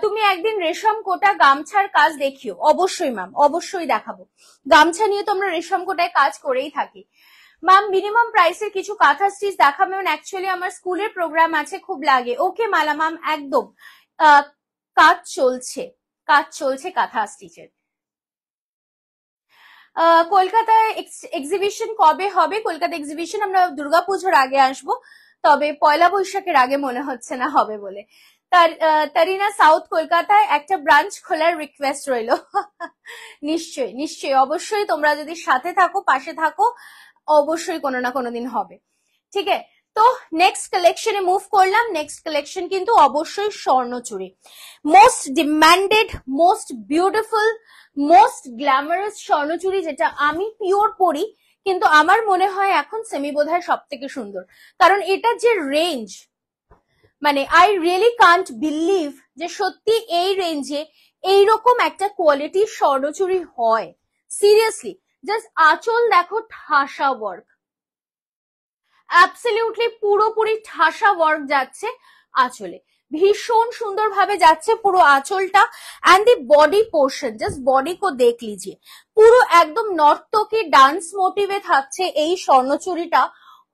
তুমি একদিন রেশম কোটা গামছার কাজ দেখিও। অবশ্যই ম্যাম, অবশ্যই দেখাবো। গামছা নিয়ে তো আমরা রেশম কোটায় কাজ করেই থাকি। ম্যাম, মিনিমাম প্রাইসের কিছু কাঁথা স্টিচ দেখাবেন? অ্যাকচুয়ালি আমার স্কুলের প্রোগ্রাম আছে, খুব লাগে। ওকে মালা ম্যাম, একদম কাজ চলছে, কাজ চলছে কাঁথা স্টিচের। কলকাতায় এক্সিবিশন কবে হবে? কলকাতা এক্সিবিশন আমরা দুর্গাপুজোর আগে আসবো, তবে পয়লা বৈশাখের আগে মনে হচ্ছে না হবে বলে। তারিনা, সাউথ কলকাতায় একটা ব্রাঞ্চ খোলার রিকোয়েস্ট রইলো। নিশ্চয়ই নিশ্চয়ই, অবশ্যই তোমরা যদি সাথে থাকো, পাশে থাকো, অবশ্যই কোনো না কোনো দিন হবে। ঠিক আছে, তো নেক্সট কালেকশনে মুভ করলাম। নেক্সট কালেকশন কিন্তু অবশ্যই Swarnachuri, most demanded, most beautiful, most glamorous Swarnachuri, যেটা আমি পিওর পরি, কিন্তু আমার মনে হয় এখন সেমি বোধহয় সব থেকে সুন্দর, কারণ এটা যে রেঞ্জ, মানে আই রিয়েলি কান্ট বিলিভ যে সত্যি এই রেঞ্জে এইরকম একটা কোয়ালিটির স্বর্ণচুরি হয়? সিরিয়াসলি, জাস্ট আঁচল দেখো, ঠাসা ওয়ার্ক, অ্যাবসলিউটলি পুরোপুরি ঠাসা ওয়ার্ক যাচ্ছে আঁচলে, ভীষণ সুন্দর ভাবে যাচ্ছে পুরো আঁচলটা। And the body portion, just body কো দেখ লিজিয়ে, পুরো একদম নর্তকী ডান্স মোটিভে থাকছে এই স্বর্ণচুরিটা,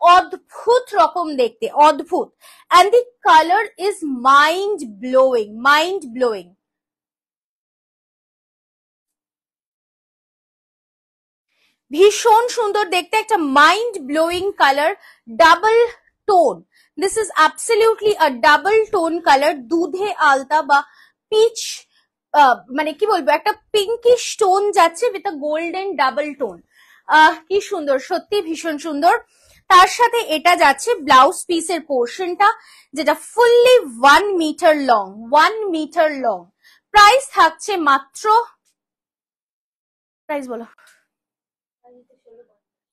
অদ্ভুত রকম দেখতে, অদ্ভুত। And the colour is mind blowing, mind blowing. ভীষণ সুন্দর দেখতে, একটা mind blowing colour, double tone. This is absolutely a double tone colour, দুধে আলতা বা পিচ, মানে কি বলবো, একটা পিঙ্কিশ টোন যাচ্ছে with a golden double tone. কি সুন্দর, সত্যি ভীষণ সুন্দর। তার সাথে এটা যাচ্ছে ব্লাউজ পিসের পোর্শনটা, যেটা fully 1 metre long, 1 metre long. Price থাকছে মাত্র, প্রাইস বলো,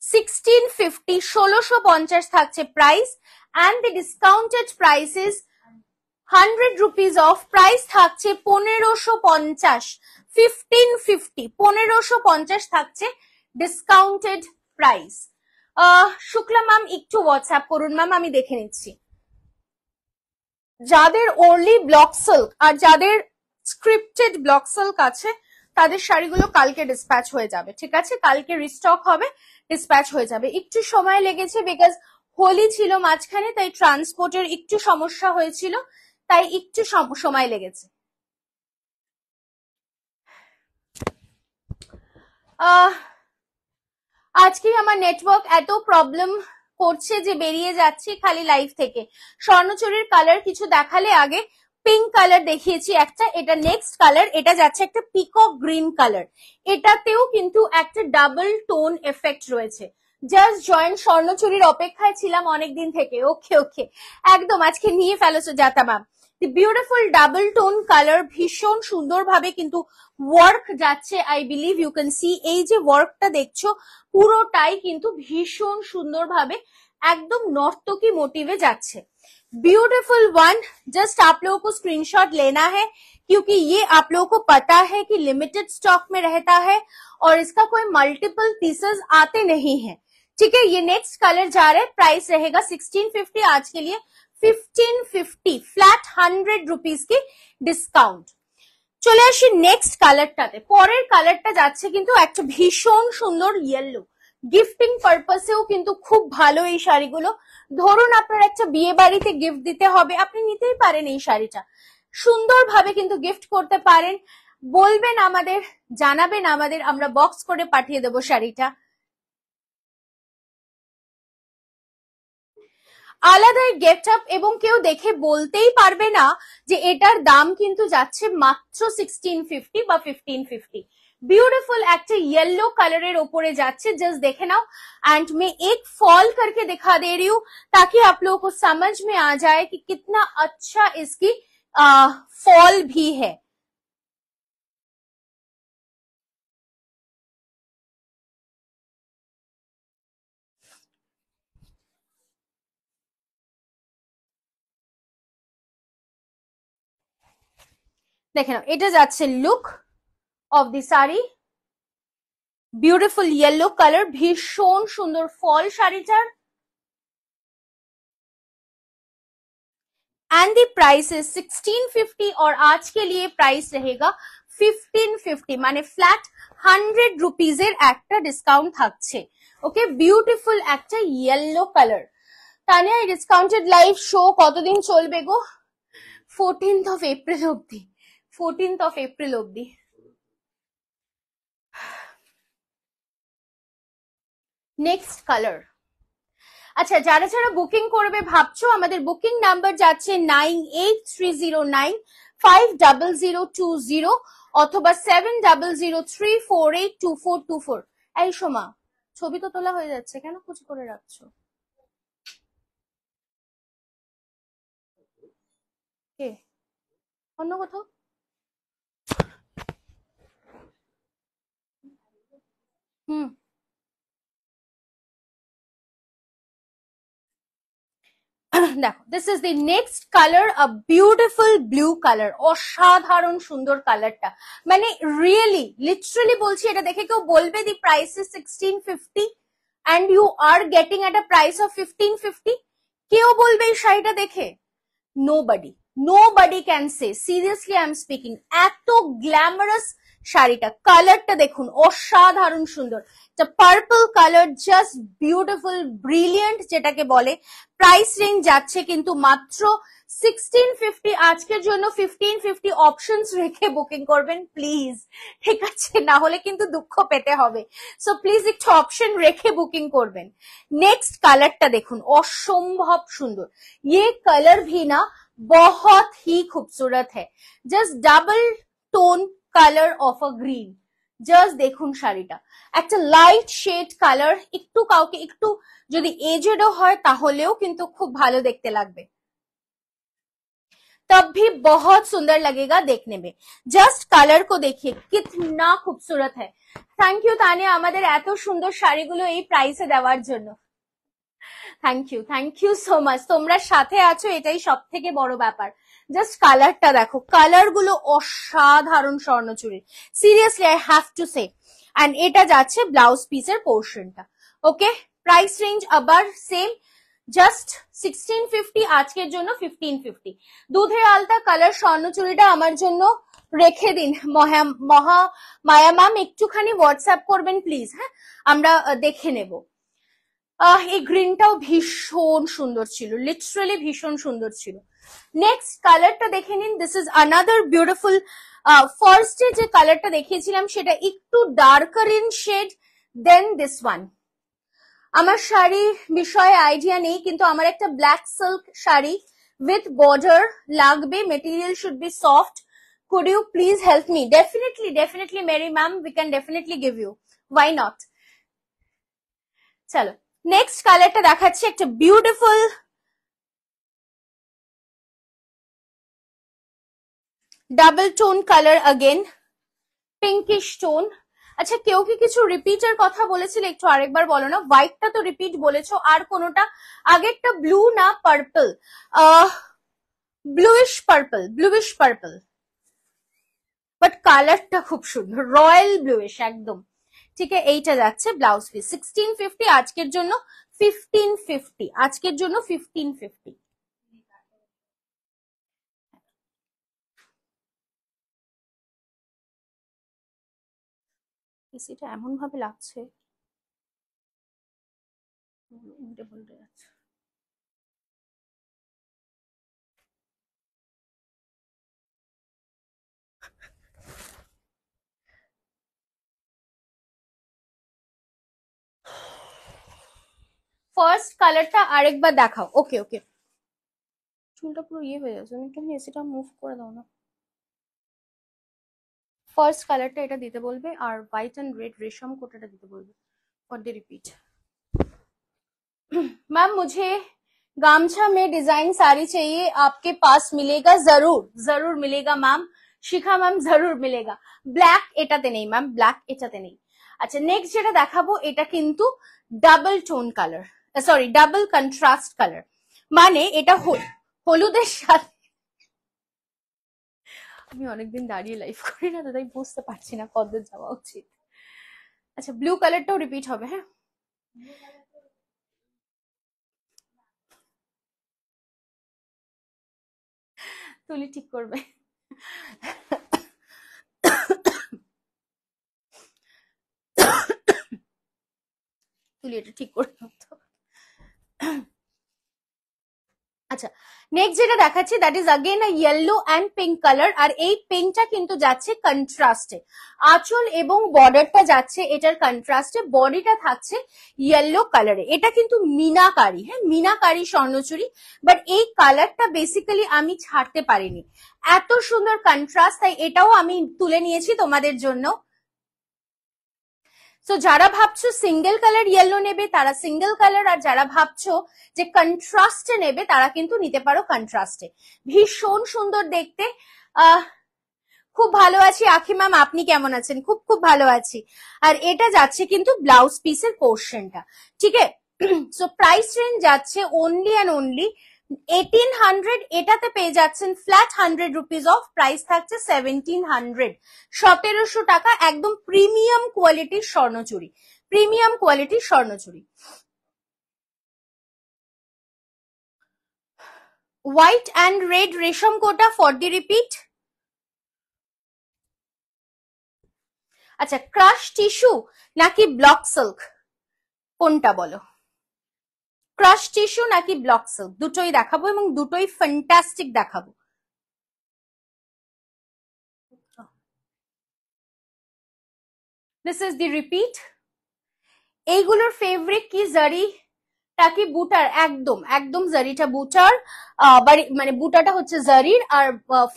1650, 1650 থাকছে price. And the discounted price is 100 rupees off, price থাকছে 1550, 1550, 1550 থাকছে ডিসকাউন্টেড প্রাইস। শুক্লা ম্যাম একটু হোয়াটসঅ্যাপ করুন ম্যাম, আমি দেখে নিচ্ছি। যাদের ওরলি ব্লক সিল্ক আর যাদের স্ক্রিপ্টেড ব্লক সিল্ক আছে, তাদের শাড়িগুলো কালকে ডিসপ্যাচ হয়ে যাবে, ঠিক আছে? কালকে রিস্টক হবে, ডিসপ্যাচ হয়ে যাবে। একটু সময় লেগেছে বিকজ হোলি ছিল মাঝখানে, তাই ট্রান্সপোর্টের একটু সমস্যা হয়েছিল, তাই একটু সময় লেগেছে। আজকে আমার নেটওয়ার্ক এত প্রবলেম করছে যে বেরিয়ে যাচ্ছি খালি লাইভ থেকে। স্বর্ণচুরির কালার কিছু দেখালে, আগে পিঙ্ক কালার দেখিয়েছি একটা, এটা নেক্সট কালার, এটা যাচ্ছে একটা পিকক গ্রিন কালার, এটাতেও কিন্তু একটা ডাবল টোন এফেক্ট রয়েছে। জাস্ট জয়েন্ট, স্বর্ণচুরির অপেক্ষায় ছিলাম অনেকদিন থেকে। ওকে ওকে, একদম আজকে নিয়ে ফেলেছো Jata ma'am. The beautiful double tone colour, ভীষণ সুন্দর ভাবে কিন্তু ওয়ার্ক যাচ্ছে। I believe you can see, এই যে ওয়ার্কটা দেখছো পুরোটাই কিন্তু ভীষণ সুন্দর ভাবে एकदम नर्तकी मोटिवे जाच्छे। ब्यूटीफुल वन, जस्ट आप लोगों को स्क्रीनशॉट लेना है क्योंकि ये आप लोगों को पता है कि लिमिटेड स्टॉक में रहता है और इसका कोई मल्टीपल पीसेस आते नहीं है। ठीक है, ये नेक्स्ट कलर जा रहा है, प्राइस रहेगा 1650, आज के लिए 1550, फ्लैट 100 रुपीज की डिस्काउंट। চলে আসি নেক্সট কালারটাতে। পরের কালারটা যাচ্ছে কিন্তু একটা ভীষণ সুন্দর ইয়েলো, গিফটিং পারপাসেও কিন্তু খুব ভালো এই শাড়িগুলো। ধরুন আপনার একটা বিয়ে বাড়িতে গিফট দিতে হবে, আপনি নিতেই পারেন এই শাড়িটা, সুন্দরভাবে কিন্তু গিফট করতে পারেন। বলবেন আমাদের, জানাবেন আমাদের, আমরা বক্স করে পাঠিয়ে দেবো শাড়িটা। আলাদাই গেট আপ, এবং কেউ দেখে বলতেই পারবে না যে এটার দাম কিন্তু যাচ্ছে মাত্র 1650 বা 1550। ब्यूटीफुल একটা येलो कलर ऊपर जाच्छे, जस्ट देखे नाओ। एंड मैं एक फॉल करके दिखा दे रही हूँ ताकि आप लोगों को समझ में आ जाए कि कितना अच्छा इसकी फॉल भी है। देखे नाओ, এটা যাচ্ছে look of the sari, beautiful yellow colour, भीषण सुंदर फॉल শাড়িটার। एंड दी प्राइस इज 1650 और आज के लिए प्राइस रहेगा 1550, माने फ्लैट 100 रुपीजेर একটা ডিসকাউন্ট থাকছে। ওকে, বিউটিফুল একটা ইয়েলো কালার। তানিয়া, এই ডিসকাউন্টেড লাইভ শো কতদিন চলবে গো? 14th of April অবধি, 14th of April অবধি। Next colour. আচ্ছা, যারা যারা বুকিং করবে ভাবছো, আমাদের বুকিং নাম্বার যাচ্ছে 9830950020 অথবা 7003482424। এই সোমা, ছবি তো তোলা হয়ে যাচ্ছে, কেন কুচি করে রাখছো? কে অন্য কোথাও? হুম, দেখো, this is the next colour, a beautiful blue colour, অসাধারণ সুন্দর কালারটা, মানে রিয়েলি লিটারালি বলছি, এটা দেখে কেউ বলবে দি price is 1650 and you are getting at a price of 1550? কেউ বলবে এই শাড়িটা দেখে? nobody can say, seriously I am speaking, এত গ্ল্যামারাস শাড়িটা, কালারটা দেখুন অসাধারণ সুন্দর, এটা purple colour, just beautiful brilliant যেটাকে বলে। প্রাইস রেঞ্জ যাচ্ছে কিন্তু মাত্র 1650, আজকের জন্য 1550 অপশনস রেখে বুকিং করবেন প্লিজ, ঠিক আছে, না হলে কিন্তু দুঃখ পেতে হবে। সো প্লিজ একটু অপশন রেখে বুকিং করবেন। নেক্সট কালারটা দেখুন, অসম্ভব সুন্দর, ये कलर भी ना बहुत ही खूबसूरत है, just double tone colour of a green, just দেখুন শাড়িটা, একটা লাইট শেড কালার, একটু কাউকে একটু যদি এজেডও হয় তাহলেও কিন্তু খুব ভালো দেখতে লাগবে, तब भी बहुत सुंदर लगेगा देखने में। जस्ट कलर को देखिए कितना खूबसूरत है। थैंक यू तानिया আমাদের এত সুন্দর শাড়িগুলো এই প্রাইসে দেওয়ার জন্য, থ্যাংক ইউ সো মাচ, তোমরা সাথে আছো এটাই সব থেকে বড় ব্যাপার। জাস্ট কালারটা দেখো, কালার গুলো অসাধারণ স্বর্ণচুরির, seriously I have to say. And এটা যাচ্ছে ব্লাউজ পিসের পোর্শনটা। ওকে, প্রাইস রেঞ্জ আবার সেম, জাস্ট 1650, আজকের জন্য 1550। দুধে আলতা কালার স্বর্ণচুরিটা আমার জন্য রেখে দিন মায়া ম্যাম, একটুখানি হোয়াটসঅ্যাপ করবেন প্লিজ, হ্যাঁ আমরা দেখে নেব। এই গ্রিনটাও ভীষণ সুন্দর ছিল, লিটারালি ভীষণ সুন্দর ছিল। নেক্সট কালারটা দেখে নিন, দিস ইজ আনাদার বিউটিফুল। ফার্স্টে যে কালারটা দেখিয়েছিলাম সেটা একটু darker in shade then this one. আমার শাড়ি বিষয়ে আইডিয়া নেই, কিন্তু আমার একটা black silk sari with border লাগবে, material should be soft, could you please help me? Definitely Mary ma'am, we can definitely give you, why not. চলো নেক্সট কালারটা দেখাচ্ছি, একটা beautiful double tone colour, again পিঙ্কিশ টোন। আচ্ছা, কেউ কি কিছু রিপিটের কথা বলেছিলে? একটু আরেকবার বলো না, হোয়াইটটা তো রিপিট বলেছো, আর কোনোটা? আগেরটা ব্লু না পার্পল, ব্লুইশ পার্পল, বাট কালারটা খুব সুন্দর, রয়্যাল ব্লুইশ একদম। ঠিক আছে, এইটা যাচ্ছে ব্লাউজ পিস 1650, আজকের জন্য 1550, আজকের জন্য 1550। এসিটা এমন ভাবে লাগছে, উল্টে পাল্টে যাচ্ছে। ফার্স্ট কালারটা আরেকবার দেখাও। ওকে ওকে, চুলটা পুরো ইয়ে হয়ে যাচ্ছে, তুমি একটু এসিটা মুভ করে দাও না। ফার্স্ট কালারটা এটা দিতে বলবে, আর হোয়াইট এন্ড রেড রেশম কোটাটা দিতে বলবে ফর द रिपीट। मैम मुझे गामछा में डिजाइन साड़ी चाहिए, आपके पास मिलेगा? जरूर मिलेगा मैम, শিখা ম্যাম জরুর মিলেগা। ব্ল্যাক এটাতে নেই ম্যাম, ব্ল্যাক এটাতে নেই। আচ্ছা, নেক্সট যেটা দেখাবো এটা কিন্তু double tone colour, sorry double contrast colour, মানে এটা হলুদের সাথে, আমি অনেকদিন দাঁড়িয়ে লাইভ করি না তো তাই বুঝতে পারছি না কতদূর যাওয়া উচিত। আচ্ছা, ব্লু কালারটাও রিপিট হবে, হ্যাঁ তুলি ঠিক করবে। তুলি এটা ঠিক করে দাও তো। আচ্ছা, নেক্সট যেটা দেখাচ্ছি that is again a yellow and pink colour, আর এই পিঙ্কটা কিন্তু যাচ্ছে কন্ট্রাস্টে, আঁচল এবং বর্ডারটা যাচ্ছে এটার কন্ট্রাস্টে, বডিটা থাকছে ইয়েলো কালারে। এটা কিন্তু মিনাকারি, হ্যাঁ মিনাকারি স্বর্ণচুরি, বাট এই কালারটা বেসিক্যালি আমি ছাড়তে পারিনি, এত সুন্দর কন্ট্রাস্ট, তাই এটাও আমি তুলে নিয়েছি তোমাদের জন্য। সো যারা ভাবছো সিঙ্গেল কালার ইয়েলো নেবে তারা সিঙ্গেল কালার, আর যারা ভাবছো যে কন্ট্রাস্টে নেবে তারা কিন্তু নিতে পারো কন্ট্রাস্টে, ভীষণ সুন্দর দেখতে। খুব ভালো আছি আখি ম্যাম, আপনি কেমন আছেন? খুব খুব ভালো আছি। আর এটা যাচ্ছে কিন্তু ব্লাউজ পিসের পোর্শনটা, ঠিক আছে। সো প্রাইস রেঞ্জ যাচ্ছে অনলি অ্যান্ড অনলি 1800 এটাতে পেয়ে যাচ্ছেন ফ্ল্যাট 100 রুপিস অফ, প্রাইস থাকছে 1700, 1700 টাকা, একদম প্রিমিয়াম কোয়ালিটির স্বর্ণচুরি, প্রিমিয়াম কোয়ালিটির স্বর্ণচুরি। হোয়াইট অ্যান্ড রেড রেশম কোটা ফর দি রিপিট। আচ্ছা, ক্রাশ টিস্যু নাকি ব্লক সিল্ক, কোনটা বলো? ক্রাশ টিস্যু নাকি ব্লক সিল্ক, দুটোই দেখাবো এবং দুটোই ফ্যান্টাস্টিক দেখাবো। This is the repeat. এইগুলোর ফেব্রিক কি জারি কি বুটার, একদম একদম জারিটা বুটার, মানে বুটাটা হচ্ছে জারির আর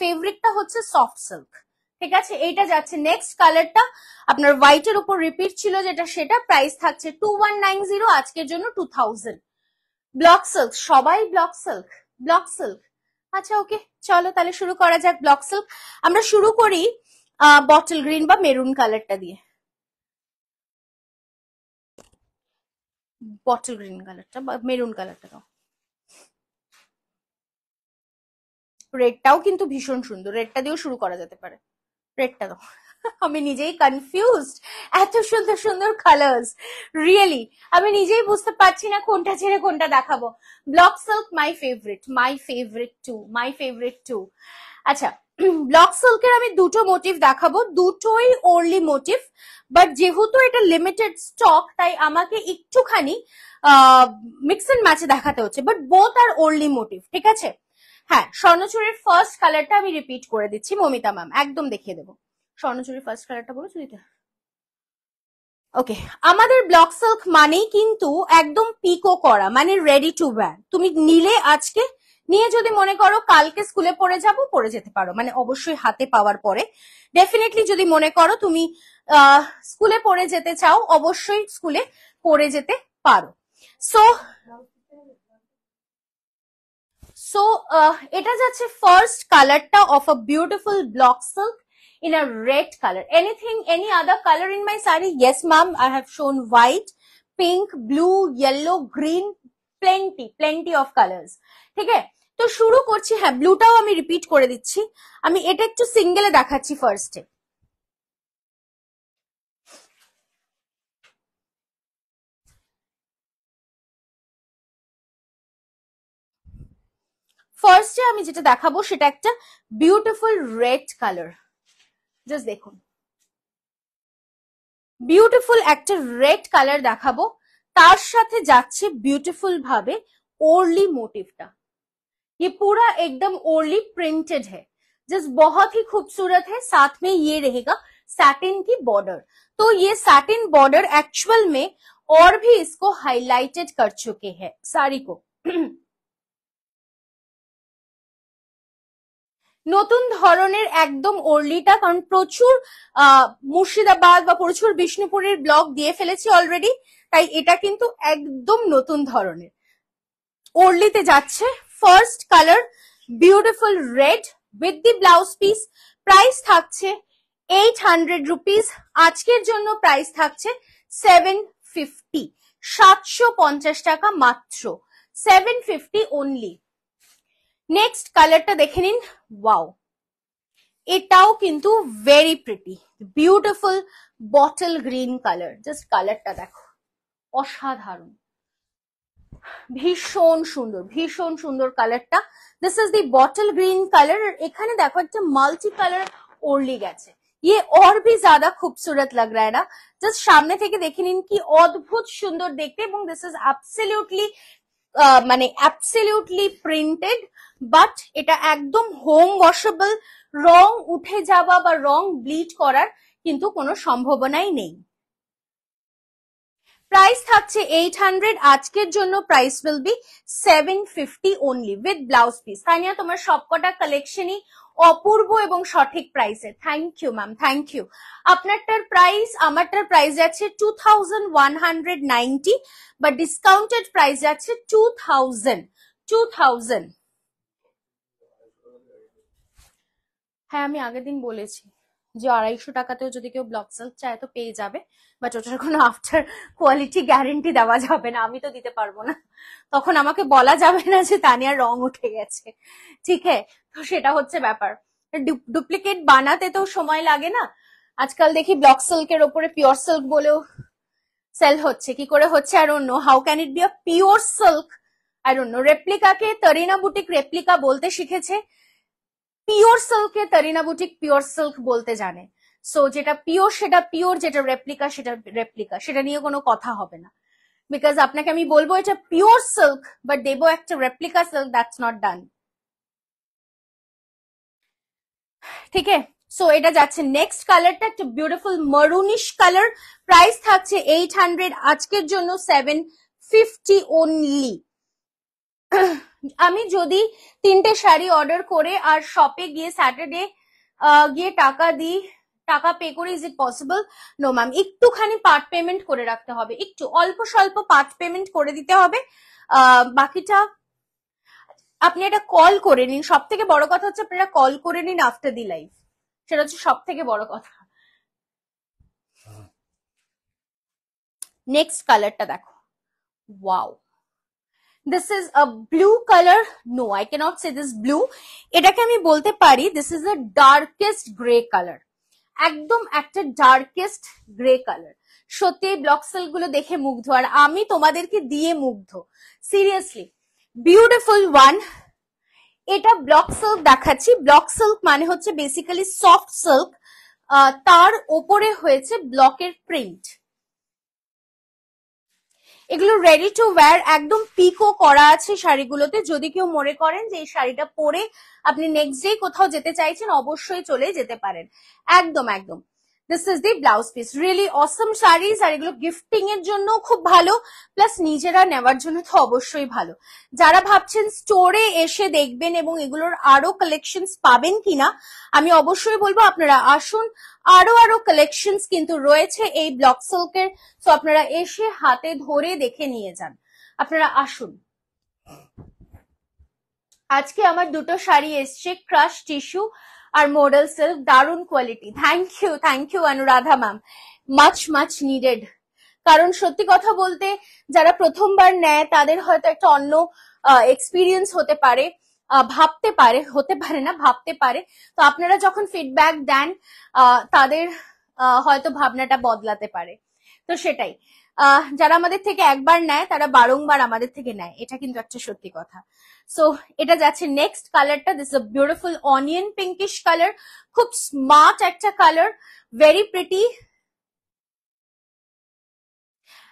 ফেব্রিকটা হচ্ছে সফট সিল্ক, ঠিক আছে। এইটা যাচ্ছে নেক্সট কালারটা আপনার হোয়াইটের উপর রিপিট ছিল যেটা, সেটা প্রাইস থাকছে 2190, আজকের জন্য 2000। ব্লক সিল্ক, সবাই ব্লক সিল্ক, ব্লক সিল্ক। আচ্ছা ওকে, চলো তাহলে শুরু করা যাক ব্লক সিল্ক। আমরা শুরু করি বটল গ্রিন বা মেরুন কালারটা দিয়ে। বটল গ্রিন কালারটা বা মেরুন কালারটা দাও। রেডটাও কিন্তু ভীষণ সুন্দর, রেডটা দিয়েও শুরু করা যেতে পারে, রেডটা দাও। আমি নিজেই কনফিউজড, এত সুন্দর সুন্দর কালার্স, রিয়েলি আমি নিজেই বুঝতে পারছি না কোনটা ছেড়ে কোনটা দেখাবো। Block silk my favourite, my favourite too, my favourite too. আচ্ছা, ব্লক সিল্কের আমি দুটো মোটিভ দেখাবো, দুটোই ওরলি মোটিভ, বাট যেহেতু এটা লিমিটেড স্টক তাই আমাকে একটুখানি মিক্স এন্ড ম্যাচে দেখাতে হচ্ছে, বাট বোথ আর ওরলি মোটিভ, ঠিক আছে। হ্যাঁ, স্বর্ণচুরির ফার্স্ট কালারটা আমি রিপিট করে দিচ্ছি, মমিতা ম্যাম একদম দেখিয়ে দেবো। স্বর্ণচুরির ফার্স্ট কালারটা বলো চুরিটা। ওকে, আমাদের ব্লক সিল্ক মানেই কিন্তু একদম পিকো করা, মানে রেডি টু ওয়্যার। তুমি নিলে আজকে, নিয়ে যদি মনে করো কালকে স্কুলে পরে যাবো, পরে যেতে পারো, মানে অবশ্যই হাতে পাওয়ার পরে। ডেফিনেটলি যদি মনে করো তুমি স্কুলে পরে যেতে চাও, অবশ্যই স্কুলে পরে যেতে পারো। সো সো এটা যাচ্ছে ফার্স্ট কালারটা of a beautiful block silk in a red color. Anything, any other color in my saree? Yes, ma'am. I have shown white, pink, blue, yellow, green, plenty of colors. ঠিক আছে, তো শুরু করছি। হ্যাঁ, ব্লুটাও আমি রিপিট করে দিচ্ছি, আমি এটা একটু সিঙ্গেলে দেখাচ্ছি ফার্স্টে। ফার্স্টে আমি যেটা দেখাবো সেটা একটা বিউটিফুল রেড কালার, জাস্ট দেখুন, বিউটিফুল একটা রেড কালার দেখাবো, তার সাথে যাচ্ছে বিউটিফুল ভাবে ओरली मोटिवटा। ये पूरा एकदम ओरली प्रिंटेड है, जस्ट बहुत ही खूबसूरत है। साथ में ये रहेगा सैटिन की बॉर्डर, तो ये सैटिन बॉर्डर एक्चुअल में और भी इसको हाईलाइटेड कर चुके हैं साड़ी को। নতুন ধরনের একদম ওরলিটা, কারণ প্রচুর মুর্শিদাবাদ বা প্রচুর বিষ্ণুপুরের ব্লগ দিয়ে ফেলেছি অলরেডি, তাই এটা কিন্তু একদম নতুন ধরনের ওরলিতে যাচ্ছে। First colour beautiful red with the blouse piece, price থাকছে 800 রুপিস, আজকের জন্য প্রাইস থাকছে 750, 750 টাকা মাত্র, 750 অনলি। নেক্সট কালারটা দেখে নিন, ওয়াও, এটাও কিন্তু very pretty, beautiful bottle green colour, just কালারটা দেখো, অসাধারণ, ভীষণ সুন্দর, ভীষণ সুন্দর কালারটা। This is the bottle green colour, এখানে দেখো একটা মাল্টি কালার ওরলি গেছে, ये और भी ज्यादा खूबसूरत लग रहा है ना, জাস্ট সামনে থেকে দেখে নিন কি অদ্ভুত সুন্দর দেখতে, এবং দিস ইজ অ্যাবসলিউটলি মানে অ্যাবসলিউটলি প্রিন্টেড, বাট এটা একদম হোম ওয়াশেবল, রং উঠে যাওয়া বা রং ব্লিড করার কিন্তু কোনো সম্ভাবনাই নেই। প্রাইস থাকছে 800, আজকের জন্য price will be 750 only with blouse piece. Tania, তোমার সবকটা কালেকশনই অপূর্ব এবং সঠিক প্রাইসে, thank you ma'am, thank you. আপনারটার প্রাইস, আমারটার প্রাইস যাচ্ছে 2190, বাট ডিসকাউন্টেড প্রাইস যাচ্ছে 2000। হ্যাঁ, আমি আগের দিন বলেছি, যে 250 টাকাতেও যদি কেউ ব্লক সিল্ক চায় তো পেয়ে যাবে, বাট ওটার কোনো আফটার কোয়ালিটি গ্যারেন্টি দেওয়া যাবে না, আমি তো দিতে পারবো না, তখন আমাকে বলা যাবে না যে তানিয়ার রং উঠে গেছে, ঠিক আছে? তো সেটা হচ্ছে ব্যাপার। ডুপ্লিকেট বানাতে তো সময় লাগে না, আজকাল দেখি ব্লক সিল্কের ওপরে পিওর সিল্ক বলেও সেল হচ্ছে, কি করে হচ্ছে I don't know, how can it be a pure silk I don't know. রেপ্লিকাকে তরিনা বুটিক রেপ্লিকা বলতে শিখেছে, পিওর সিল্ককে তরিনা বুটিক পিওর সিল্ক বলতে জানে। সো যেটা পিওর সেটা পিওর, যেটা রেপ্লিকা সেটা রেপ্লিকা, সেটা নিয়ে কোনো কথা হবে না। বিকজ আপনাকে আমি বলবো এটা পিওর সিল্ক বাট দেবো একটা replica silk, that's not done, ঠিক আছে? সো এটা যাচ্ছে নেক্সট কালারটা, একটা বিউটিফুল মারুনিশ কালার, প্রাইস থাকছে 800, আজকের জন্য 750 অনলি। আমি যদি 3টে শাড়ি অর্ডার করে আর শপে গিয়ে স্যাটারডে গিয়ে টাকা দিই, টাকা পে করে, is it possible? No ma'am, একটুখানি পার্ট পেমেন্ট করে রাখতে হবে, একটু অল্প স্বল্প পার্ট পেমেন্ট করে দিতে হবে, বাকিটা আপনি এটা কল করে নিন। সব থেকে বড় কথা হচ্ছে আপনারা কল করে নিন আফটার দি লাইভ, সেটা হচ্ছে সব থেকে বড় কথা। নেক্সট কালারটা দেখো, wow, this is a blue colour, no I cannot say this blue, এটাকে আমি বলতে পারি this is a darkest grey colour, একদম একটা ডার্কেস্ট গ্রে কালার। সত্যি ব্লক সিল্ক গুলো দেখে মুগ্ধ, আর আমি তোমাদেরকে দিয়ে মুগ্ধ, সিরিয়াসলি বিউটিফুল ওয়ান। এটা ব্লক সিল্ক দেখাচ্ছি, ব্লক সিল্ক মানে হচ্ছে বেসিক্যালি সফট সিল্ক, তার ওপরে হয়েছে ব্লকের প্রিন্ট, এগুলো রেডি টু ওয়্যার, একদম পিকও করা আছে শাড়িগুলোতে। যদি কেউ মনে করেন যে এই শাড়িটা পরে আপনি নেক্সট ডে কোথাও যেতে চাইছেন, অবশ্যই চলে যেতে পারেন, একদম একদম। This is the blouse piece, really awesome saris, আর এগুলো গিফটিং এর জন্য খুব ভালো, প্লাস নিজেরা নেওয়ার জন্য তো অবশ্যই ভালো। যারা ভাবছেন স্টোরে এসে দেখবেন এবং এগুলোর আরো কালেকশনস পাবেন কিনা, আমি অবশ্যই বলবো আপনারা আসুন, আরো আরো কালেকশনস কিন্তু রয়েছে এই ব্লক সিল্কের, তো আপনারা এসে হাতে ধরে দেখে নিয়ে যান, আপনারা আসুন। আজকে আমার দুটো শাড়ি এসছে, ক্রাশ টিস্যু আর মডেল সিল্ক, দারুন quality, thank you Anuradha ma'am, much much needed. কারণ সত্যি কথা বলতে যারা প্রথমবার নেয় তাদের হয়তো একটা অন্য এক্সপিরিয়েন্স হতে পারে, ভাবতে পারে, হতে পারে না, ভাবতে পারে, তো আপনারা যখন ফিডব্যাক দেন তাদের হয়তো ভাবনাটা বদলাতে পারে, তো সেটাই। যারা আমাদের থেকে একবার নেয় তারা বারংবার আমাদের থেকে নেয়, এটা কিন্তু একটা সত্যি কথা। সো এটা যাচ্ছে নেক্সট কালারটা, this is a beautiful onion pinkish colour, খুব স্মার্ট একটা কালার, ভেরি প্রিটি,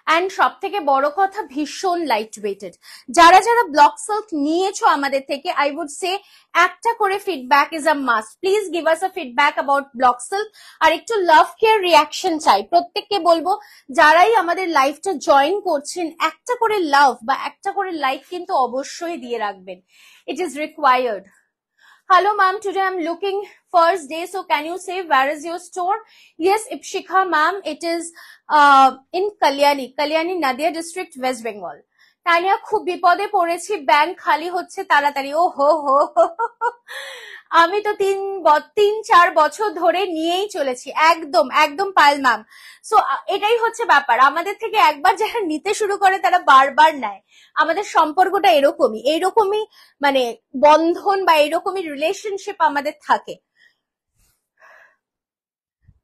অ্যান্ড সব থেকে বড় কথা ভীষণ লাইট ওয়েটেড। যারা যারা ব্লক সিল্ক নিয়েছো আমাদের থেকে, আই উড সে একটা করে feedback is a must, please give us a feedback about block silk, আর একটু লাভ কেয়ার রিয়াকশন চাই। প্রত্যেককে বলবো যারাই আমাদের লাইভটা জয়েন করছেন, একটা করে লাভ বা একটা করে লাইক কিন্তু অবশ্যই দিয়ে রাখবেন, it is required. Hello ma'am, today I'm looking first day, so can you say where is your store? Yes, Ipshikha ma'am, it is in Kalyani, Nadia district, West Bengal. Tania খুব বিপদে পড়েছি, ব্যাংক খালি হচ্ছে তাড়াতাড়ি, ও হো হো, আমি তো 3-4 বছর ধরে নিয়েই চলেছি, একদম একদম পায়েল ম্যাম। সো এটাই হচ্ছে ব্যাপার, আমাদের থেকে একবার যারা নিতে শুরু করে তারা বারবার নেয়, আমাদের সম্পর্কটা এইরকমই মানে বন্ধন বা এইরকমই রিলেশনশিপ আমাদের থাকে।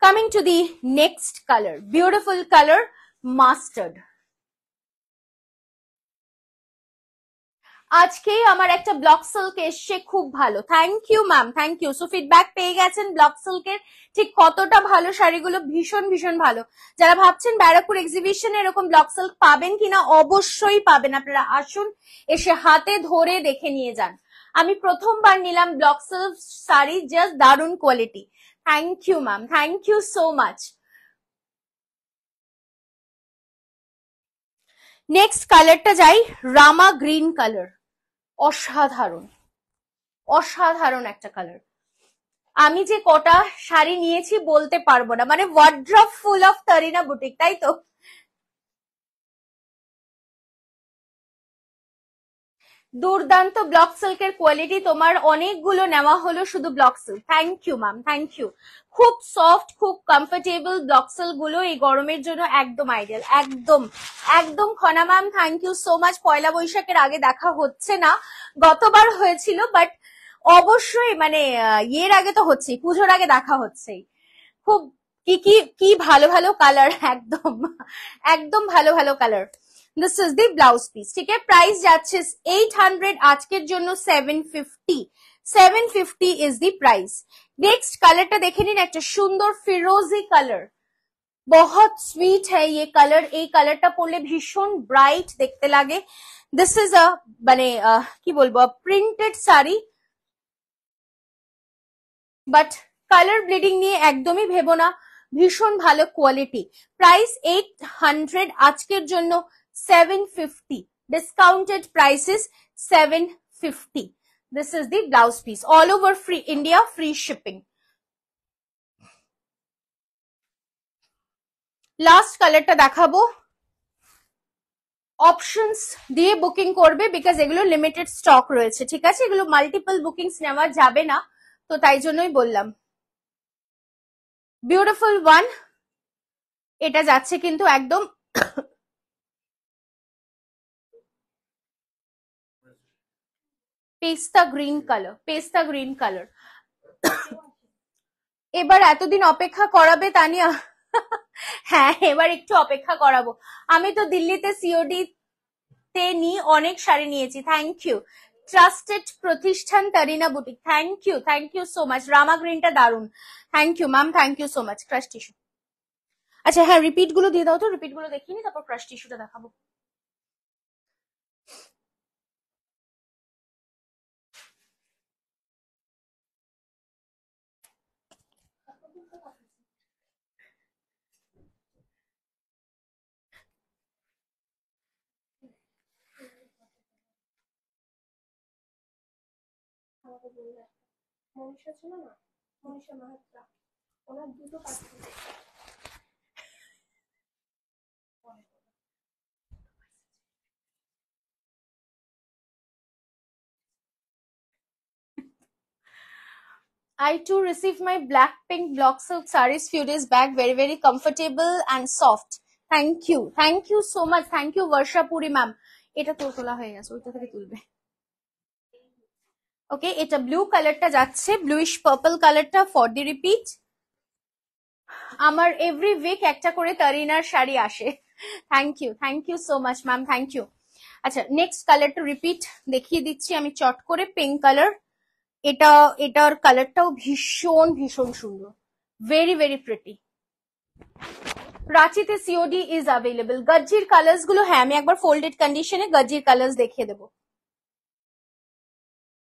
Coming to the next colour, beautiful colour mustard. আজকেই আমার একটা ব্লক সিল্ক এসছে, খুব ভালো, thank you ma'am, thank you. So feedback পেয়ে গেছেন ব্লক সিল্কের, ঠিক কতটা ভালো শাড়িগুলো, ভীষণ ভীষণ ভালো। যারা ভাবছেন ব্যারাকপুর এক্সিবিশনে এরকম ব্লক সিল্ক পাবেন কিনা, অবশ্যই পাবেন, আপনারা আসুন, এসে হাতে ধরে দেখে নিয়ে যান। আমি প্রথমবার নিলাম ব্লক সিল্ক শাড়ি, জাস্ট দারুন quality, thank you ma'am, thank you so much. Next কালারটা যাই, রামা গ্রিন কালার, অসাধারণ অসাধারণ একটা কালার। আমি যে কটা শাড়ি নিয়েছি বলতে পারবো না, মানে ওয়ার্ড্রপ ফুল অফ তরিনা বুটিক, তাই তো? দুর্দান্ত ব্লক সিল্কের কোয়ালিটি, তোমার অনেকগুলো নেওয়া হলো শুধু block silk. Thank you ma'am, thank you. খুব সফট, খুব কমফোর্টেবল ব্লক সিল্ক গুলো এই গরমের জন্য একদম আইডিয়াল, একদম একদম। Khona ma'am thank you so much. পয়লা বৈশাখের আগে দেখা হচ্ছে না, গতবার হয়েছিল, বাট অবশ্যই মানে ইয়ের আগে তো হচ্ছেই, পুজোর আগে দেখা হচ্ছেই। খুব কি কি কি ভালো ভালো কালার, একদম একদম ভালো ভালো colour. This is the blouse piece, ঠিক আছে। প্রাইস যাচ্ছে 800, আজকের জন্য 750। 750 ইজ দি প্রাইস। নেক্সট কালারটা দেখে নিন, একটা সুন্দর ফিরোজি কালার, बहुत स्वीट है ये कलर। এই কালারটা পরলে ভীষণ ব্রাইট দেখতে লাগে। দিস ইজ আ মানে কি বলবো, printed sari, but colour bleeding নিয়ে একদমই ভেবো না, ভীষণ ভালো কোয়ালিটি। প্রাইস 800, আজকের জন্য 750, discounted prices 750। This is the blouse piece, all over free India, free shipping. Last কালারটা দেখাবো, অপশনস দিয়ে বুকিং করবে, বিকজ এগুলো লিমিটেড স্টক রয়েছে, ঠিক আছে। এগুলো মাল্টিপল বুকিংস নেওয়া যাবে না, তো তাই জন্যই বললাম। বিউটিফুল ওয়ান, এটা যাচ্ছে কিন্তু একদম পেস্তা green colour, pista green colour. এবার এতদিন অপেক্ষা করাবে তানিয়া? হ্যাঁ, এবার একটু অপেক্ষা করাবো। আমি তো দিল্লিতে সিওডি তে নি অনেক শাড়ি নিয়েছি। থ্যাংক ইউ, ট্রাস্টেড প্রতিষ্ঠান Tarina boutique. Thank you so much. Rama গ্রিনটা দারুন, thank you ma'am, thank you so much. Crush tissue, আচ্ছা হ্যাঁ, রিপিট গুলো দিয়ে দাও তো, রিপিট গুলো দেখিনি, তারপর ক্রাশ টিস্যুটা দেখাবো। মনীষা ছিল না, মনীষা মাহাত্রা, ওনার দুটো পাখি। I too received my black pink block silk sarees few days back. Very, very comfortable and soft. Thank you so much. Thank you, Varsha Puri ma'am. এটা তো তোলা হয়ে গেছে, ওইটা থেকে তুলবে। ওকে, এটা ব্লু কালারটা যাচ্ছে, ব্লুইশ পার্পল কালারটা ফর দি রিপিট। আমার এভরি উইক একটা করে তারিনার শাড়ি আসে। Thank you so much ma'am, thank you. আচ্ছা, নেক্সট কালারটা রিপিট দেখিয়ে দিচ্ছি আমি চট করে, পিঙ্ক কালার। এটার কালারটাও ভীষণ ভীষণ সুন্দর, ভেরি ভেরি প্রিটি। রাঁচিতে সিওডি ইজ অ্যাভেলেবল। গজ্জির কালার্স গুলো, হ্যাঁ আমি একবার ফোল্ডেড কন্ডিশনে গজ্জির কালার্স দেখিয়ে দেবো।